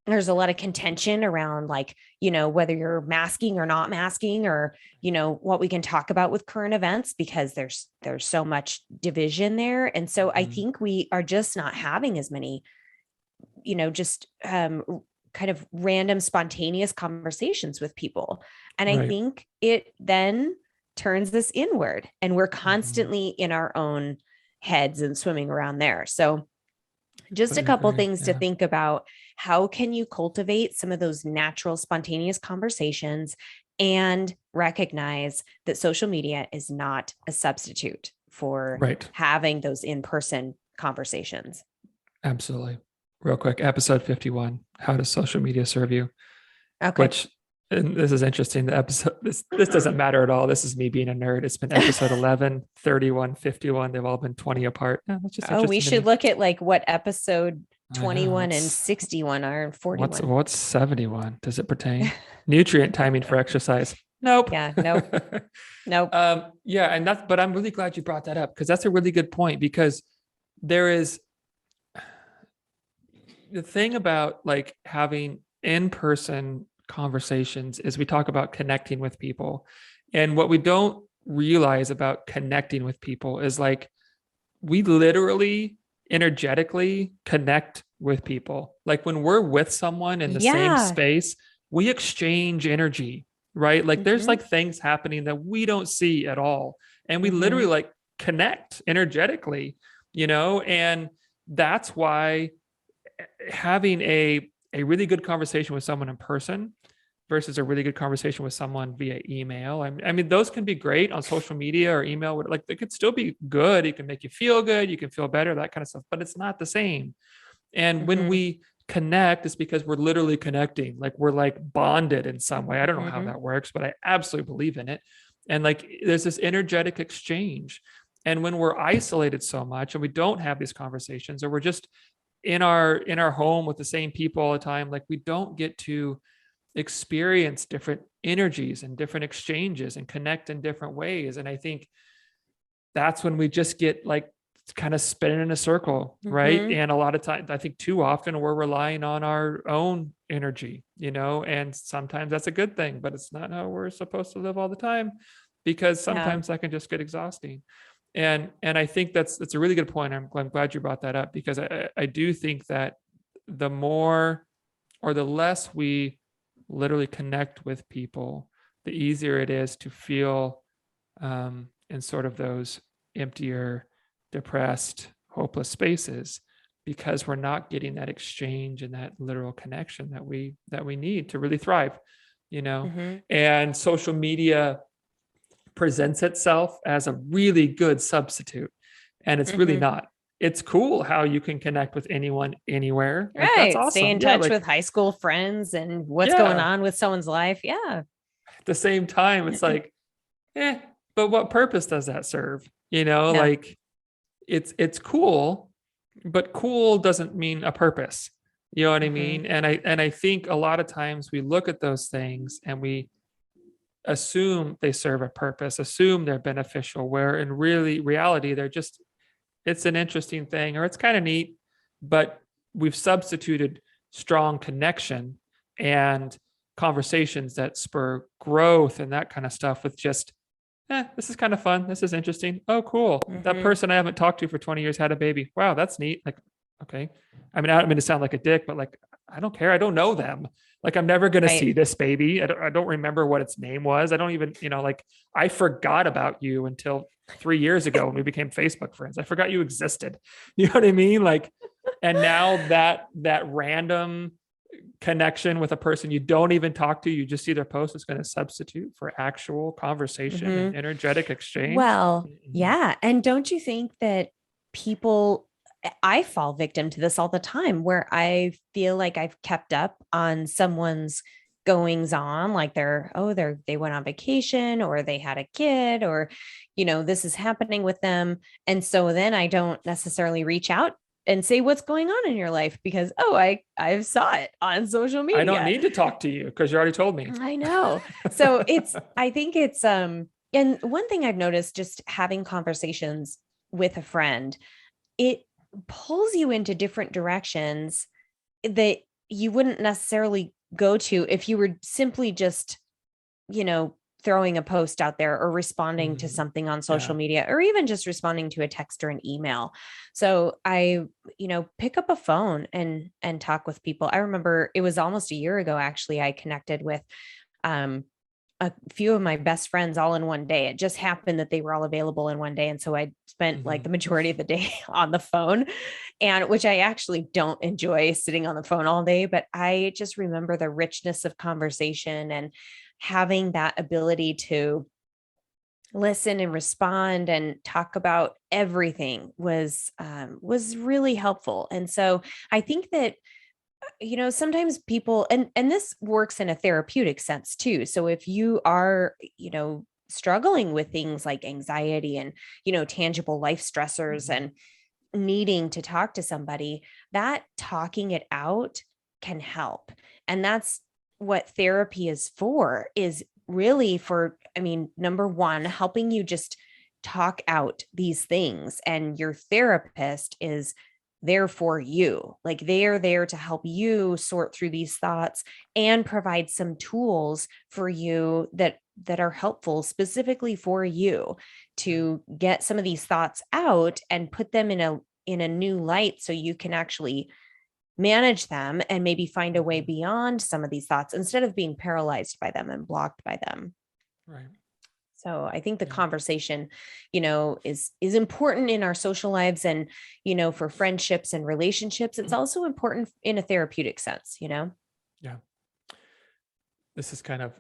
A: There's a lot of contention around, like, whether you're masking or not masking, or, what we can talk about with current events, because there's so much division there. And so I
B: Mhm.
A: think we are just not having as many, just kind of random spontaneous conversations with people. And I
B: Right.
A: think it then turns this inward, and we're
B: Mhm.
A: constantly in our own heads and swimming around there. So just a
B: Completely
A: couple
B: agree.
A: things to
B: Yeah.
A: think about. How can you cultivate some of those natural spontaneous conversations and recognize that social media is not a substitute for
B: Right.
A: having those in-person conversations?
B: Absolutely. Real quick, episode 51. How does social media serve you?
A: Okay.
B: Which, and this is interesting. The episode, this doesn't matter at all. This is me being a nerd. It's been episode 11, 31, 51. They've all been 20 apart. Yeah, that's just
A: Oh, we
B: interesting to
A: should
B: me.
A: look at like what episode
B: I know.
A: 21 and 61 are, and
B: What's
A: 41.
B: what's 71? Does it pertain? Nutrient timing for exercise. Nope.
A: Yeah, nope, nope.
B: Yeah, and that's, but I'm really glad you brought that up because that's a really good point, because there is the thing about like having in-person conversations is we talk about connecting with people. And what we don't realize about connecting with people is like we literally energetically connect with people. Like when we're with someone in the same
A: Yeah.
B: space, we exchange energy, right? Like there's
A: Mm-hmm.
B: like things happening that we don't see at all. And we literally
A: Mm-hmm.
B: like connect energetically, and that's why having a really good conversation with someone in person versus a really good conversation with someone via email. I mean, those can be great on social media or email. Like they could still be good. It can make you feel good. You can feel better, that kind of stuff, but it's not the same. And when
A: Mm-hmm.
B: we connect, it's because we're literally connecting. Like we're like bonded in some way. I don't know how
A: Mm-hmm.
B: that works, but I absolutely believe in it. And like there's this energetic exchange. And when we're isolated so much and we don't have these conversations, or we're just in our home with the same people all the time, like we don't get to experience different energies and different exchanges and connect in different ways. And I think that's when we just get like kind of spinning in a circle, right?
A: Mm-hmm.
B: And a lot of times, I think too often we're relying on our own energy, and sometimes that's a good thing, but it's not how we're supposed to live all the time, because
A: Yeah.
B: sometimes that can just get exhausting. And I think that's a really good point. I'm glad you brought that up, because I do think that the more or the less we literally connect with people, the easier it is to feel in sort of those emptier, depressed, hopeless spaces, because we're not getting that exchange and that literal connection that we need to really thrive, you know.
A: Mm-hmm.
B: And social media presents itself as a really good substitute, and it's really
A: Mm-hmm.
B: not. It's cool how you can connect with anyone anywhere. Like that's
A: Right. Stay
B: awesome.
A: in
B: Yeah,
A: touch
B: like
A: with high school friends and what's going
B: yeah.
A: on with someone's life. Yeah.
B: At the same time, it's like, but what purpose does that serve?
A: Yeah.
B: Like it's cool, but cool doesn't mean a purpose. You know what I
A: Mm-hmm.
B: mean? And I think a lot of times we look at those things and we assume they serve a purpose, assume they're beneficial, where in reality they're just, it's an interesting thing, or it's kind of neat, but we've substituted strong connection and conversations that spur growth and that kind of stuff with just, this is kind of fun. This is interesting. Oh, cool. That
A: Mm-hmm.
B: person I haven't talked to for 20 years had a baby. Wow, that's neat. Like, okay. I mean, I don't mean to sound like a dick, but like, I don't care. I don't know them. Like, I'm never going to
A: Right.
B: see this baby. I don't remember what its name was. I don't even, like, I forgot about you until 3 years ago when we became Facebook friends. I forgot you existed. You know what I mean? Like, and now that random connection with a person you don't even talk to, you just see their post, is going to substitute for actual conversation
A: Mm-hmm.
B: and energetic exchange.
A: Well, yeah. And don't you think that people, I fall victim to this all the time where I feel like I've kept up on someone's goings on, like they went on vacation or they had a kid or, this is happening with them. And so then I don't necessarily reach out and say what's going on in your life because, oh, I saw it on social
B: I don't
A: media.
B: need to talk to you because you already told me.
A: I know. So I think and one thing I've noticed just having conversations with a friend, it pulls you into different directions that you wouldn't necessarily go to if you were simply just, you know, throwing a post out there or responding to
B: Mhm.
A: something on social
B: Yeah.
A: media or even just responding to a text or an email. So I, pick up a phone and talk with people. I remember it was almost a year ago actually I connected with um a few of my best friends all in one day. It just happened that they were all available in one day. And so I spent like the
B: Mhm.
A: majority of the day on the phone, and which I actually don't enjoy sitting on the phone all day, but I just remember the richness of conversation and having that ability to listen and respond and talk about everything was really helpful. And so I think that sometimes people and this works in a therapeutic sense too. So if you are struggling with things like anxiety and tangible life stressors
B: Mhm.
A: and needing to talk to somebody, that talking it out can help. And that's what therapy is really for, I mean, number one, helping you just talk out these things. And your therapist is there for you. Like they are there to help you sort through these thoughts and provide some tools for you that are helpful specifically for you to get some of these thoughts out and put them in a new light so you can actually manage them and maybe find a way beyond some of these thoughts instead of being paralyzed by them and blocked by them.
B: Right.
A: So I think the conversation, is important in our social lives and, for friendships and relationships. It's also important in a therapeutic sense,
B: Yeah. This is kind of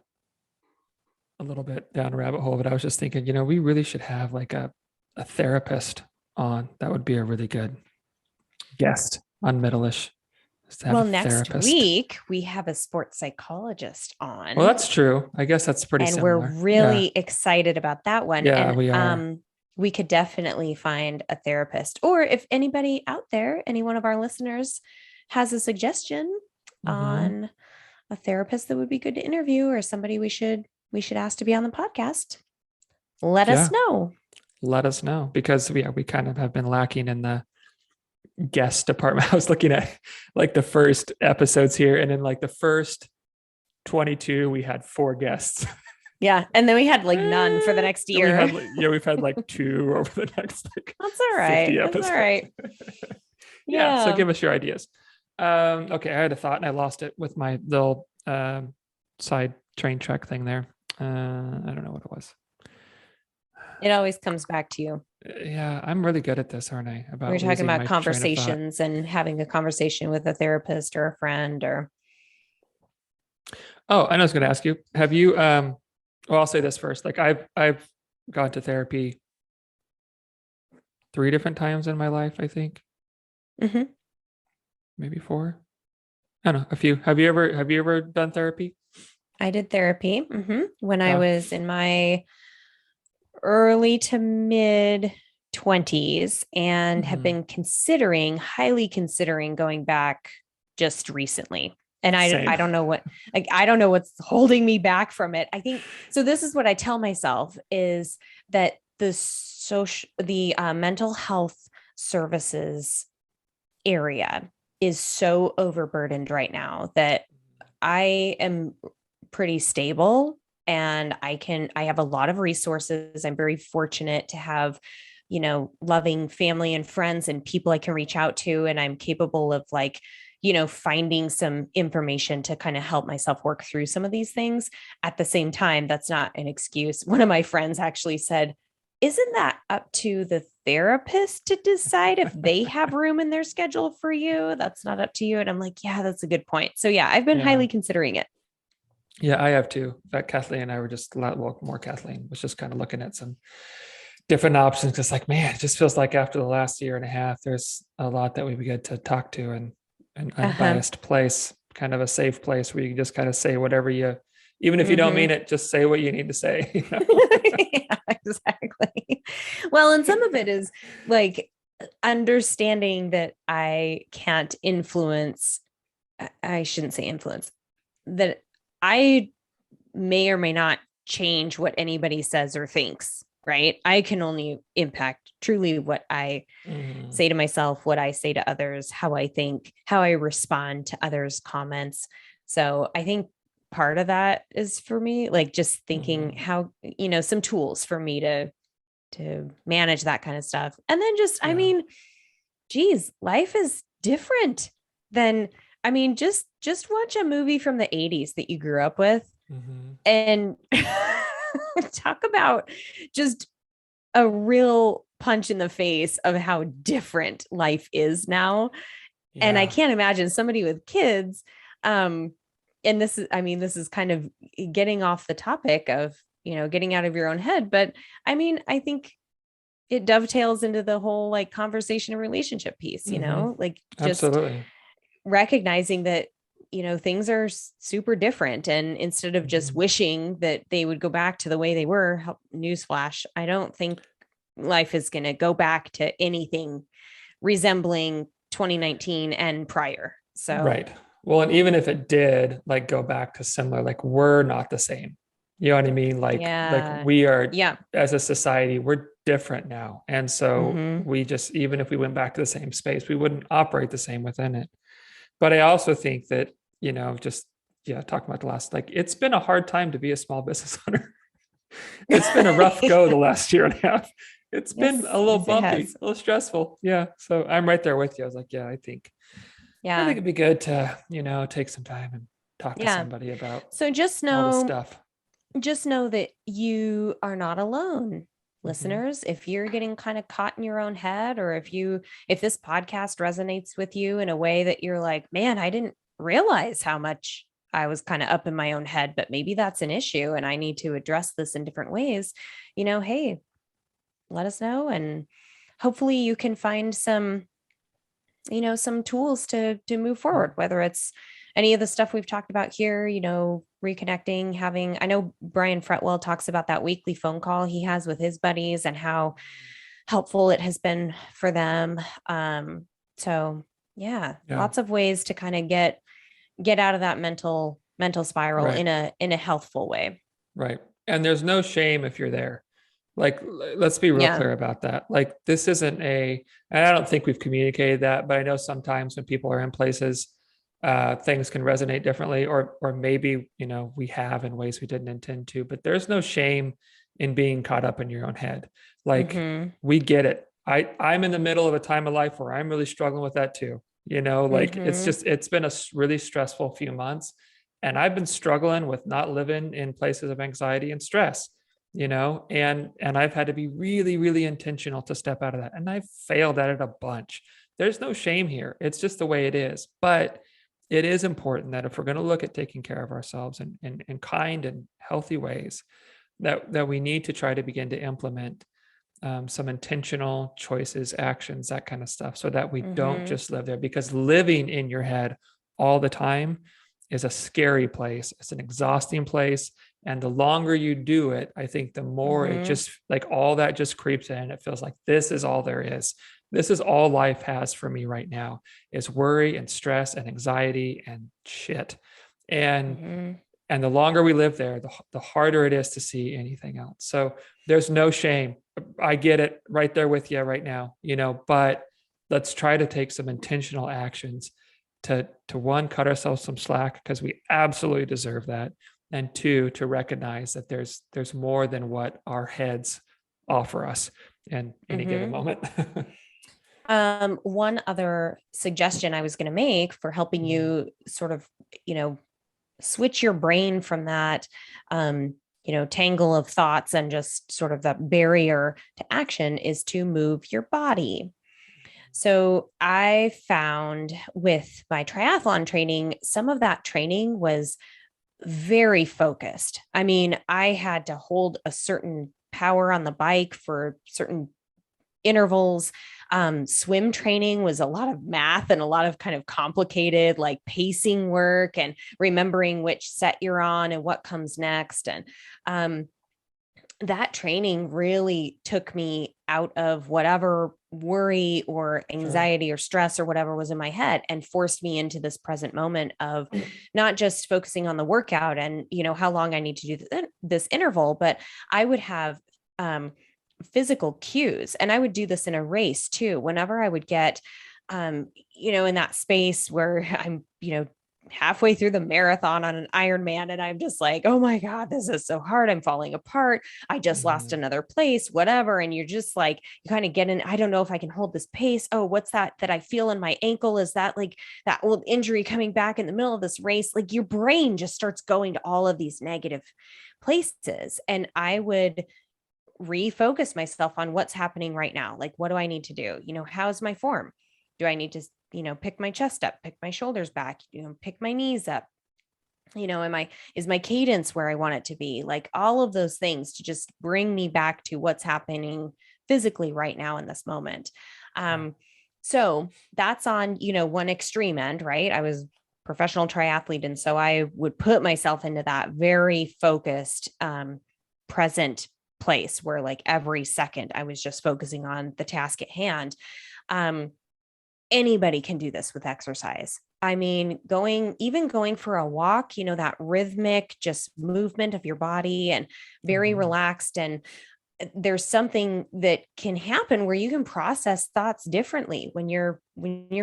B: a little bit down a rabbit hole, but I was just thinking, we really should have like a therapist on. That would be a really good guest on Middleish.
A: Well, next week we have a sports psychologist on.
B: Well, that's true. I guess that's pretty similar.
A: And we're really excited about that one.
B: Yeah,
A: and
B: we are.
A: We could definitely find a therapist, or if anybody out there, any one of our listeners has a suggestion on a therapist that would be good to interview, or somebody we should ask to be on the podcast, let us know.
B: Let us know, because we kind of have been lacking in the guest department. I was looking at like the first episodes here, and in like the first 22 we had 4 guests.
A: Yeah, and then we had like none for the next year.
B: We've had like 2 over the next like
A: that's all right
B: 50 episodes.
A: That's all right.
B: Yeah, so give us your ideas. Okay, I had a thought and I lost it with my little side train track thing there. I don't know what it was.
A: It always comes back to you.
B: Yeah, I'm really good at this, aren't I?
A: We're talking about conversations and having a conversation with a therapist or a friend or.
B: Oh, I was going to ask you, have you, well, I'll say this first. Like I've gone to therapy 3 different times in my life, I think. Maybe 4. I don't know, a few. Have you ever done therapy?
A: I did therapy when I was in my early to mid 20s and have been highly considering going back just recently. And I don't know I don't know what's holding me back from it. I think, so this is what I tell myself, is that the mental health services area is so overburdened right now that I am pretty stable and I have a lot of resources. I'm very fortunate to have, loving family and friends and people I can reach out to. And I'm capable of finding some information to kind of help myself work through some of these things. At the same time, that's not an excuse. One of my friends actually said, isn't that up to the therapist to decide if they have room in their schedule for you? That's not up to you. And I'm like, yeah, that's a good point. So yeah, I've been highly considering it.
B: Yeah, I have too. In fact, Kathleen and I were just Kathleen was just kind of looking at some different options. Just like, man, it just feels like after the last year and a half, there's a lot that we get to talk to, and an unbiased place, kind of a safe place where you can just kind of say whatever even if you don't mean it, just say what you need to say.
A: Yeah, exactly. Well, and some of it is like understanding that I can't influence. I shouldn't say influence, that I may or may not change what anybody says or thinks, right? I can only impact truly what I say to myself, what I say to others, how I think, how I respond to others' comments. So I think part of that is for me, like just thinking how, some tools for me to manage that kind of stuff. And then just, I mean, geez, life is different than, just watch a movie from the 80s that you grew up with and talk about just a real punch in the face of how different life is now. Yeah. And I can't imagine somebody with kids. And this is kind of getting off the topic of, getting out of your own head. But I think it dovetails into the whole like conversation and relationship piece, like just absolutely recognizing that, things are super different. And instead of just wishing that they would go back to the way they were, newsflash, I don't think life is going to go back to anything resembling 2019 and prior. So,
B: right. Well, and even if it did like go back to similar, like we're not the same. You know what I mean? Like we are as a society, we're different now. And so
A: Mm-hmm.
B: we just, even if we went back to the same space, we wouldn't operate the same within it. But I also think that, just, yeah, talking about the last, like, it's been a hard time to be a small business owner. It's been a rough go the last year and a half. It's been a
A: Yes,
B: little
A: yes, it
B: bumpy,
A: has.
B: a little stressful. Yeah. So I'm right there with you. I was like, yeah, I think
A: Yeah.
B: it'd be good to, take some time and talk to
A: Yeah.
B: somebody about
A: So
B: all this stuff.
A: just know that you are not alone,
B: Mhm.
A: listeners. If you're getting kind of caught in your own head, or if this podcast resonates with you in a way that you're like, man, I didn't realize how much I was kind of up in my own head, but maybe that's an issue and I need to address this in different ways, hey, let us know. And hopefully you can find some tools to move forward, whether it's any of the stuff we've talked about here, reconnecting, I know Brian Fretwell talks about that weekly phone call he has with his buddies and how helpful it has been for them. So yeah,
B: Yeah.
A: lots of ways to kind of get out of that mental spiral
B: Right.
A: in a healthful way.
B: Right. And there's no shame if you're there. Like, let's be real
A: Yeah.
B: clear about that. Like, this isn't and I don't think we've communicated that, but I know sometimes when people are in places, things can resonate differently, or maybe, we have in ways we didn't intend to, but there's no shame in being caught up in your own head. Like,
A: Mm-hmm.
B: we get it. I'm in the middle of a time of life where I'm really struggling with that too. Like,
A: Mm-hmm.
B: it's been a really stressful few months. And I've been struggling with not living in places of anxiety and stress, and I've had to be really, really intentional to step out of that. And I've failed at it a bunch. There's no shame here. It's just the way it is. But it is important that if we're going to look at taking care of ourselves in kind and healthy ways, that we need to try to begin to implement some intentional choices, actions, that kind of stuff, so that we don't
A: Mm-hmm.
B: just live there. Because living in your head all the time is a scary place. It's an exhausting place. And the longer you do it, I think the more it
A: Mm-hmm.
B: just, like, all that just creeps in. It feels like this is all there is. This is all life has for me right now, is worry and stress and anxiety and shit. And
A: Mm-hmm.
B: and the longer we live there, the harder it is to see anything else. So there's no shame. I get it, right there with you right now, but let's try to take some intentional actions to one, cut ourselves some slack, because we absolutely deserve that. And two, to recognize that there's more than what our heads offer us in any given
A: Mm-hmm.
B: moment.
A: One other suggestion I was going to make for helping
B: Mhm.
A: you sort of, you know, switch your brain from that, tangle of thoughts and just sort of that barrier to action is to move your body. So I found with my triathlon training, some of that training was very focused. I mean, I had to hold a certain power on the bike for certain intervals. Swim training was a lot of math and a lot of kind of complicated, like pacing work and remembering which set you're on and what comes next. And um, that training really took me out of whatever worry or
B: Sure.
A: anxiety or stress or whatever was in my head and forced me into this present moment of not just focusing on the workout and how long I need to do this interval, but I would have physical cues. And I would do this in a race too. Whenever I would get, in that space where I'm, halfway through the marathon on an Ironman, and I'm just like, oh my God, this is so hard. I'm falling apart. I just lost
B: Mhm.
A: another place, whatever. And you're just like, you kind of get in, I don't know if I can hold this pace. Oh, what's that I feel in my ankle? Is that like that old injury coming back in the middle of this race? Like your brain just starts going to all of these negative places. And I would refocus myself on what's happening right now. Like, what do I need to do? How's my form? Do I need to, pick my chest up, pick my shoulders back, pick my knees up? Is my cadence where I want it to be? Like all of those things to just bring me back to what's happening physically right now in this moment.
B: Yeah.
A: So that's on, one extreme end, right? I was professional triathlete. And so I would put myself into that very focused, present place where like every second I was just focusing on the task at hand. Um, Anybody can do this with exercise. I mean, going for a walk, that rhythmic just movement of your body and very
B: Mhm.
A: relaxed. And there's something that can happen where you can process thoughts differently when you're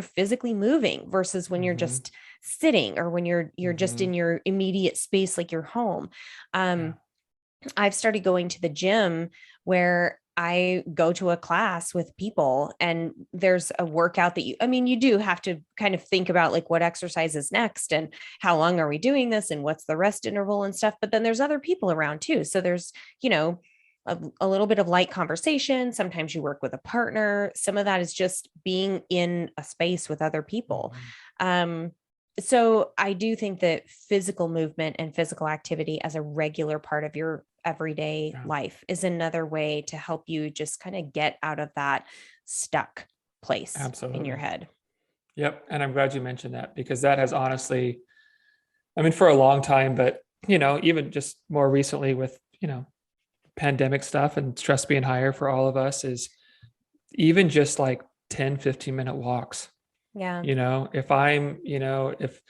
A: physically moving versus when you're just sitting, or when you're just in your immediate space, like your home. I've started going to the gym where I go to a class with people, and there's a workout that you do have to kind of think about, like, what exercise is next and how long are we doing this and what's the rest interval and stuff. But then there's other people around too. So there's, a little bit of light conversation. Sometimes you work with a partner. Some of that is just being in a space with other people. So I do think that physical movement and physical activity as a regular part of your everyday life is another way to help you just kind of get out of that stuck place in your head.
B: Yep. And I'm glad you mentioned that, because that has honestly, for a long time, but, even just more recently with, pandemic stuff and stress being higher for all of us, is even just like 10, 15-minute walks.
A: Yeah.
B: If I'm, if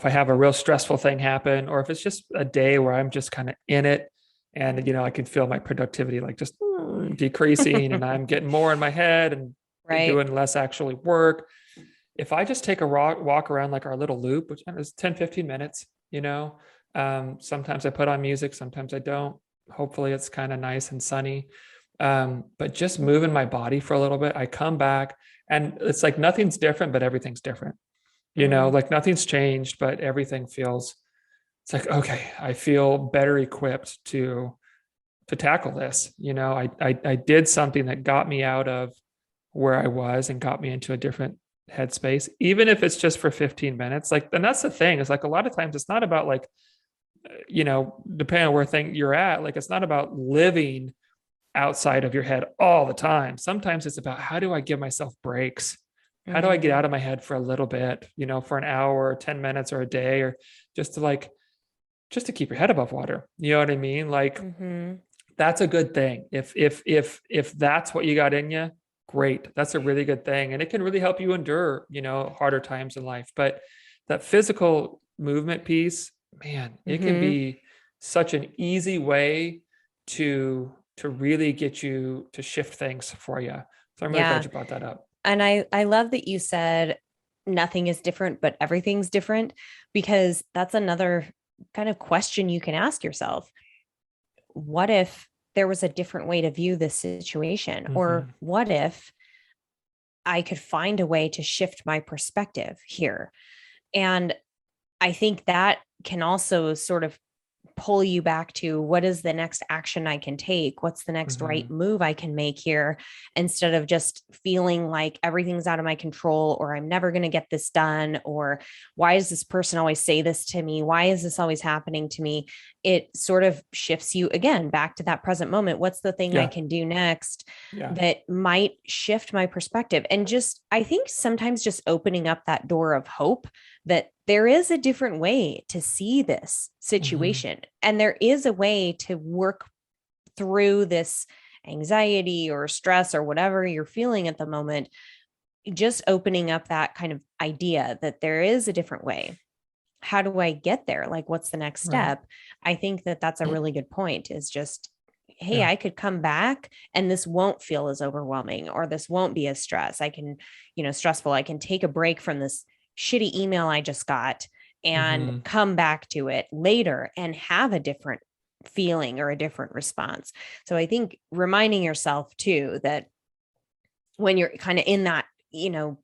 B: I have a real stressful thing happen, or if it's just a day where I'm just kind of in it, and, I can feel my productivity like just decreasing and I'm getting more in my head and doing less actually work. If I just take a walk around like our little loop, which is 10, 15 minutes, sometimes I put on music, sometimes I don't. Hopefully it's kind of nice and sunny. But just moving my body for a little bit, I come back and it's like nothing's different, but everything's different. Like nothing's changed, but everything feels, it's like, okay, I feel better equipped to tackle this. I did something that got me out of where I was and got me into a different headspace, even if it's just for 15 minutes. Like, and that's the thing, is like a lot of times it's not about like, depending on where you're at, like, it's not about living outside of your head all the time. Sometimes it's about, how do I give myself breaks? How do I get out of my head for a little bit, for an hour or 10 minutes or a day, or just to keep your head above water. You know what I mean? Like, that's a good thing. If that's what you got in you, great. That's a really good thing. And it can really help you endure, harder times in life. But that physical movement piece, man, it can be such an easy way to really get you to shift things for you. So I'm really glad you brought that up.
A: And I love that you said nothing is different, but everything's different, because that's another kind of question you can ask yourself. What if there was a different way to view this situation? Or what if I could find a way to shift my perspective here? And I think that can also sort of pull you back to, what is the next action I can take? What's the next right move I can make here? Instead of just feeling like everything's out of my control, or I'm never going to get this done, or why does this person always say this to me? Why is this always happening to me? It sort of shifts you again back to that present moment. What's the thing I can do next that might shift my perspective? And just, I think sometimes just opening up that door of hope that there is a different way to see this situation. And there is a way to work through this anxiety or stress or whatever you're feeling at the moment. Just opening up that kind of idea that there is a different way. How do I get there? Like, what's the next step? I think that that's a really good point, is just, hey, I could come back and this won't feel as overwhelming, or this won't be as stressful. I can take a break from this shitty email I just got and come back to it later and have a different feeling or a different response. So I think reminding yourself too, that when you're kind of in that,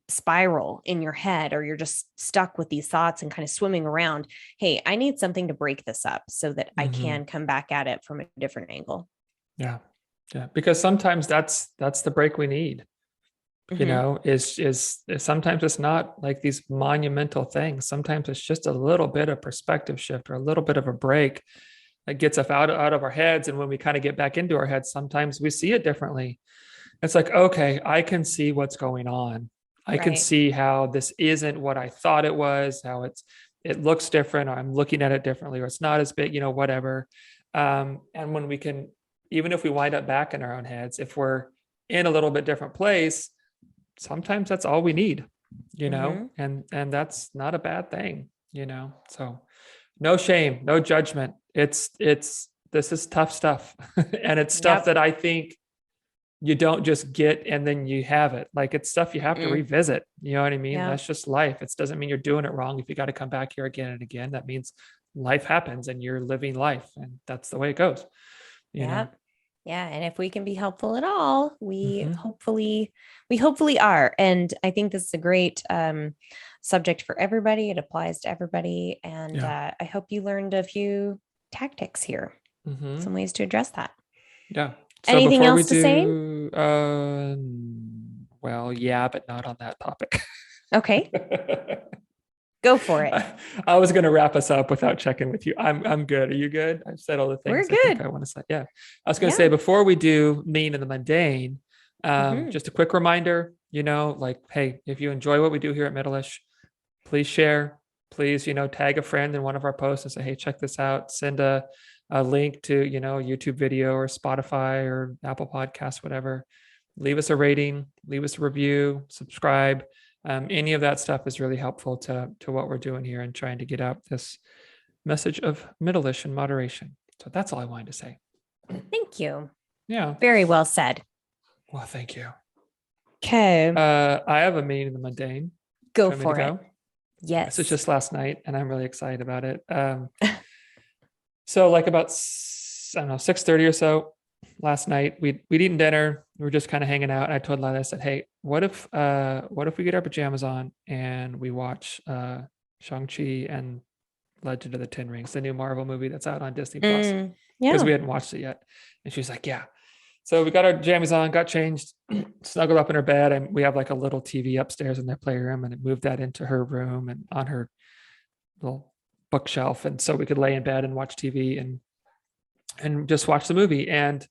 A: spiral in your head, or you're just stuck with these thoughts and kind of swimming around, hey, I need something to break this up so that I can come back at it from a different angle.
B: Yeah. Because sometimes that's the break we need. Is sometimes it's not like these monumental things. Sometimes it's just a little bit of perspective shift, or a little bit of a break that gets us out of our heads. And when we kind of get back into our heads, sometimes we see it differently. It's like, okay, I can see what's going on. I can see how this isn't what I thought it was, how it looks different, or I'm looking at it differently, or it's not as big, whatever. And when we can, even if we wind up back in our own heads, if we're in a little bit different place, sometimes that's all we need, and that's not a bad thing, so no shame, no judgment. It's this is tough stuff. And it's stuff that I think you don't just get and then you have it. Like it's stuff you have to revisit. You know what I mean?
A: Yeah.
B: That's just life. It doesn't mean you're doing it wrong. If you got to come back here again and again, that means life happens and you're living life, and that's the way it goes. You know?
A: Yeah. And if we can be helpful at all, we hopefully are. And I think this is a great subject for everybody. It applies to everybody. And I hope you learned a few tactics here, some ways to address that.
B: Yeah.
A: So anything else to say?
B: Well, yeah, but not on that topic.
A: Okay. Go for it.
B: I was going to wrap us up without checking with you. I'm good. Are you good? I've said all the things
A: We're good.
B: I want to say. Yeah. I was going to say, before we do mean and the mundane, just a quick reminder, you know, like, hey, if you enjoy what we do here at Middleish, please share, please, you know, tag a friend in one of our posts and say, hey, check this out. Send a link to, you know, YouTube video or Spotify or Apple Podcasts, whatever. Leave us a rating, leave us a review, subscribe. Any of that stuff is really helpful to what we're doing here and trying to get out this message of Middleish and moderation. So that's all I wanted to say.
A: Thank you.
B: Yeah.
A: Very well said.
B: Well, thank you.
A: Okay.
B: I have a mean in the mundane.
A: Go for it. Yes.
B: This is just last night and I'm really excited about it. So like about, I don't know, 6:30 or so last night, we'd eaten dinner. We were just kind of hanging out. And I told Lila, I said, hey, what if we get our pajamas on and we watch Shang-Chi and Legend of the Ten Rings, the new Marvel movie that's out on Disney Plus, because we hadn't watched it yet. And she's like, yeah. So we got our pajamas on, got changed, snuggled up in her bed, and we have like a little TV upstairs in their playroom, and it moved that into her room and on her little bookshelf. And so we could lay in bed and watch TV and just watch the movie. And,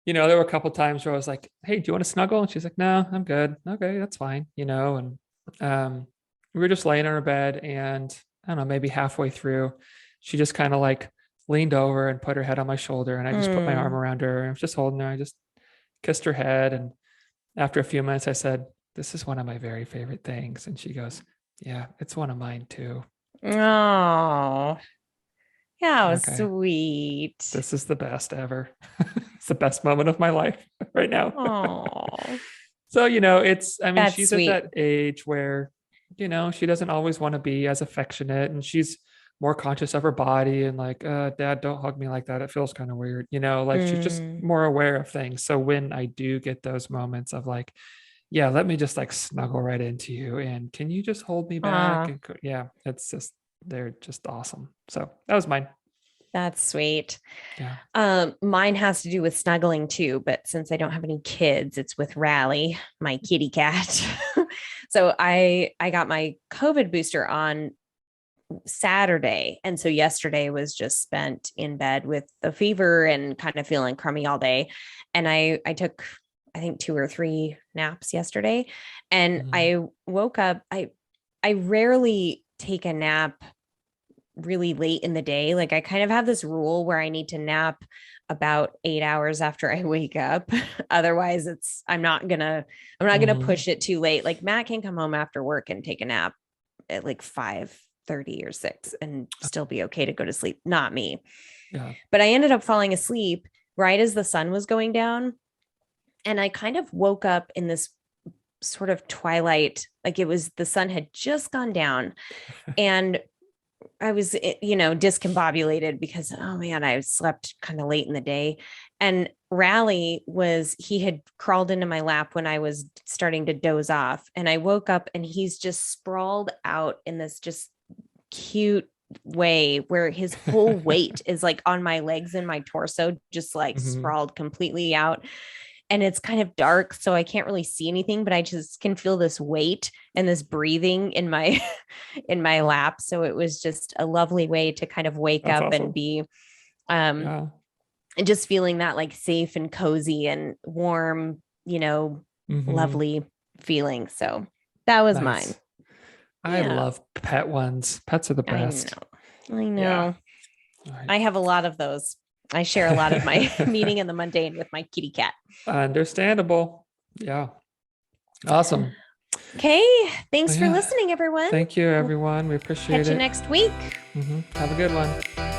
B: you know, there were a couple of times where I was like, hey, do you want to snuggle? And she's like, no, I'm good. Okay, that's fine. You know, and we were just laying on her bed, and I don't know, maybe halfway through, she just kind of like leaned over and put her head on my shoulder, and I just put my arm around her and I was just holding her. I just kissed her head. And after a few minutes, I said, this is one of my very favorite things. And she goes, yeah, it's one of mine too.
A: Oh, how sweet.
B: This is the best ever. It's the best moment of my life right now.
A: Oh.
B: So, you know,
A: That's
B: she's
A: sweet.
B: at that age where, you know, she doesn't always want to be as affectionate, and she's more conscious of her body and like, Dad, don't hug me like that. It feels kind of weird. You know, like she's just more aware of things. So when I do get those moments of like, yeah, let me just like snuggle right into you, and can you just hold me back? And yeah, it's just, they're just awesome. So that was mine.
A: That's sweet.
B: Yeah.
A: Mine has to do with snuggling too, but since I don't have any kids, it's with Rally, my kitty cat. So I got my COVID booster on Saturday. And so yesterday was just spent in bed with the fever and kind of feeling crummy all day. And I took, I think 2 or 3 naps yesterday, and I woke up. I rarely take a nap really late in the day. Like I kind of have this rule where I need to nap about 8 hours after I wake up. Otherwise I'm not gonna push it too late. Like Matt can come home after work and take a nap at like 5:30 or 6 and still be okay to go to sleep. Not me.
B: Yeah.
A: But I ended up falling asleep right as the sun was going down. And I kind of woke up in this sort of twilight, like it was, the sun had just gone down, and I was, you know, discombobulated because, oh man, I slept kind of late in the day. And Rally he had crawled into my lap when I was starting to doze off. And I woke up and he's just sprawled out in this just cute way where his whole weight is like on my legs and my torso, just like sprawled completely out. And it's kind of dark, so I can't really see anything, but I just can feel this weight and this breathing in my in my lap. So it was just a lovely way to kind of wake up and be and just feeling that like safe and cozy and warm, you know, lovely feeling. So that was mine.
B: I love pet ones. Pets are the best.
A: I know. Yeah. Right. I have a lot of those. I share a lot of my meaning in the mundane with my kitty cat.
B: Understandable. Yeah. Awesome.
A: Okay. Thanks for listening, everyone.
B: Thank you, everyone. We appreciate it.
A: Catch you next week.
B: Have a good one.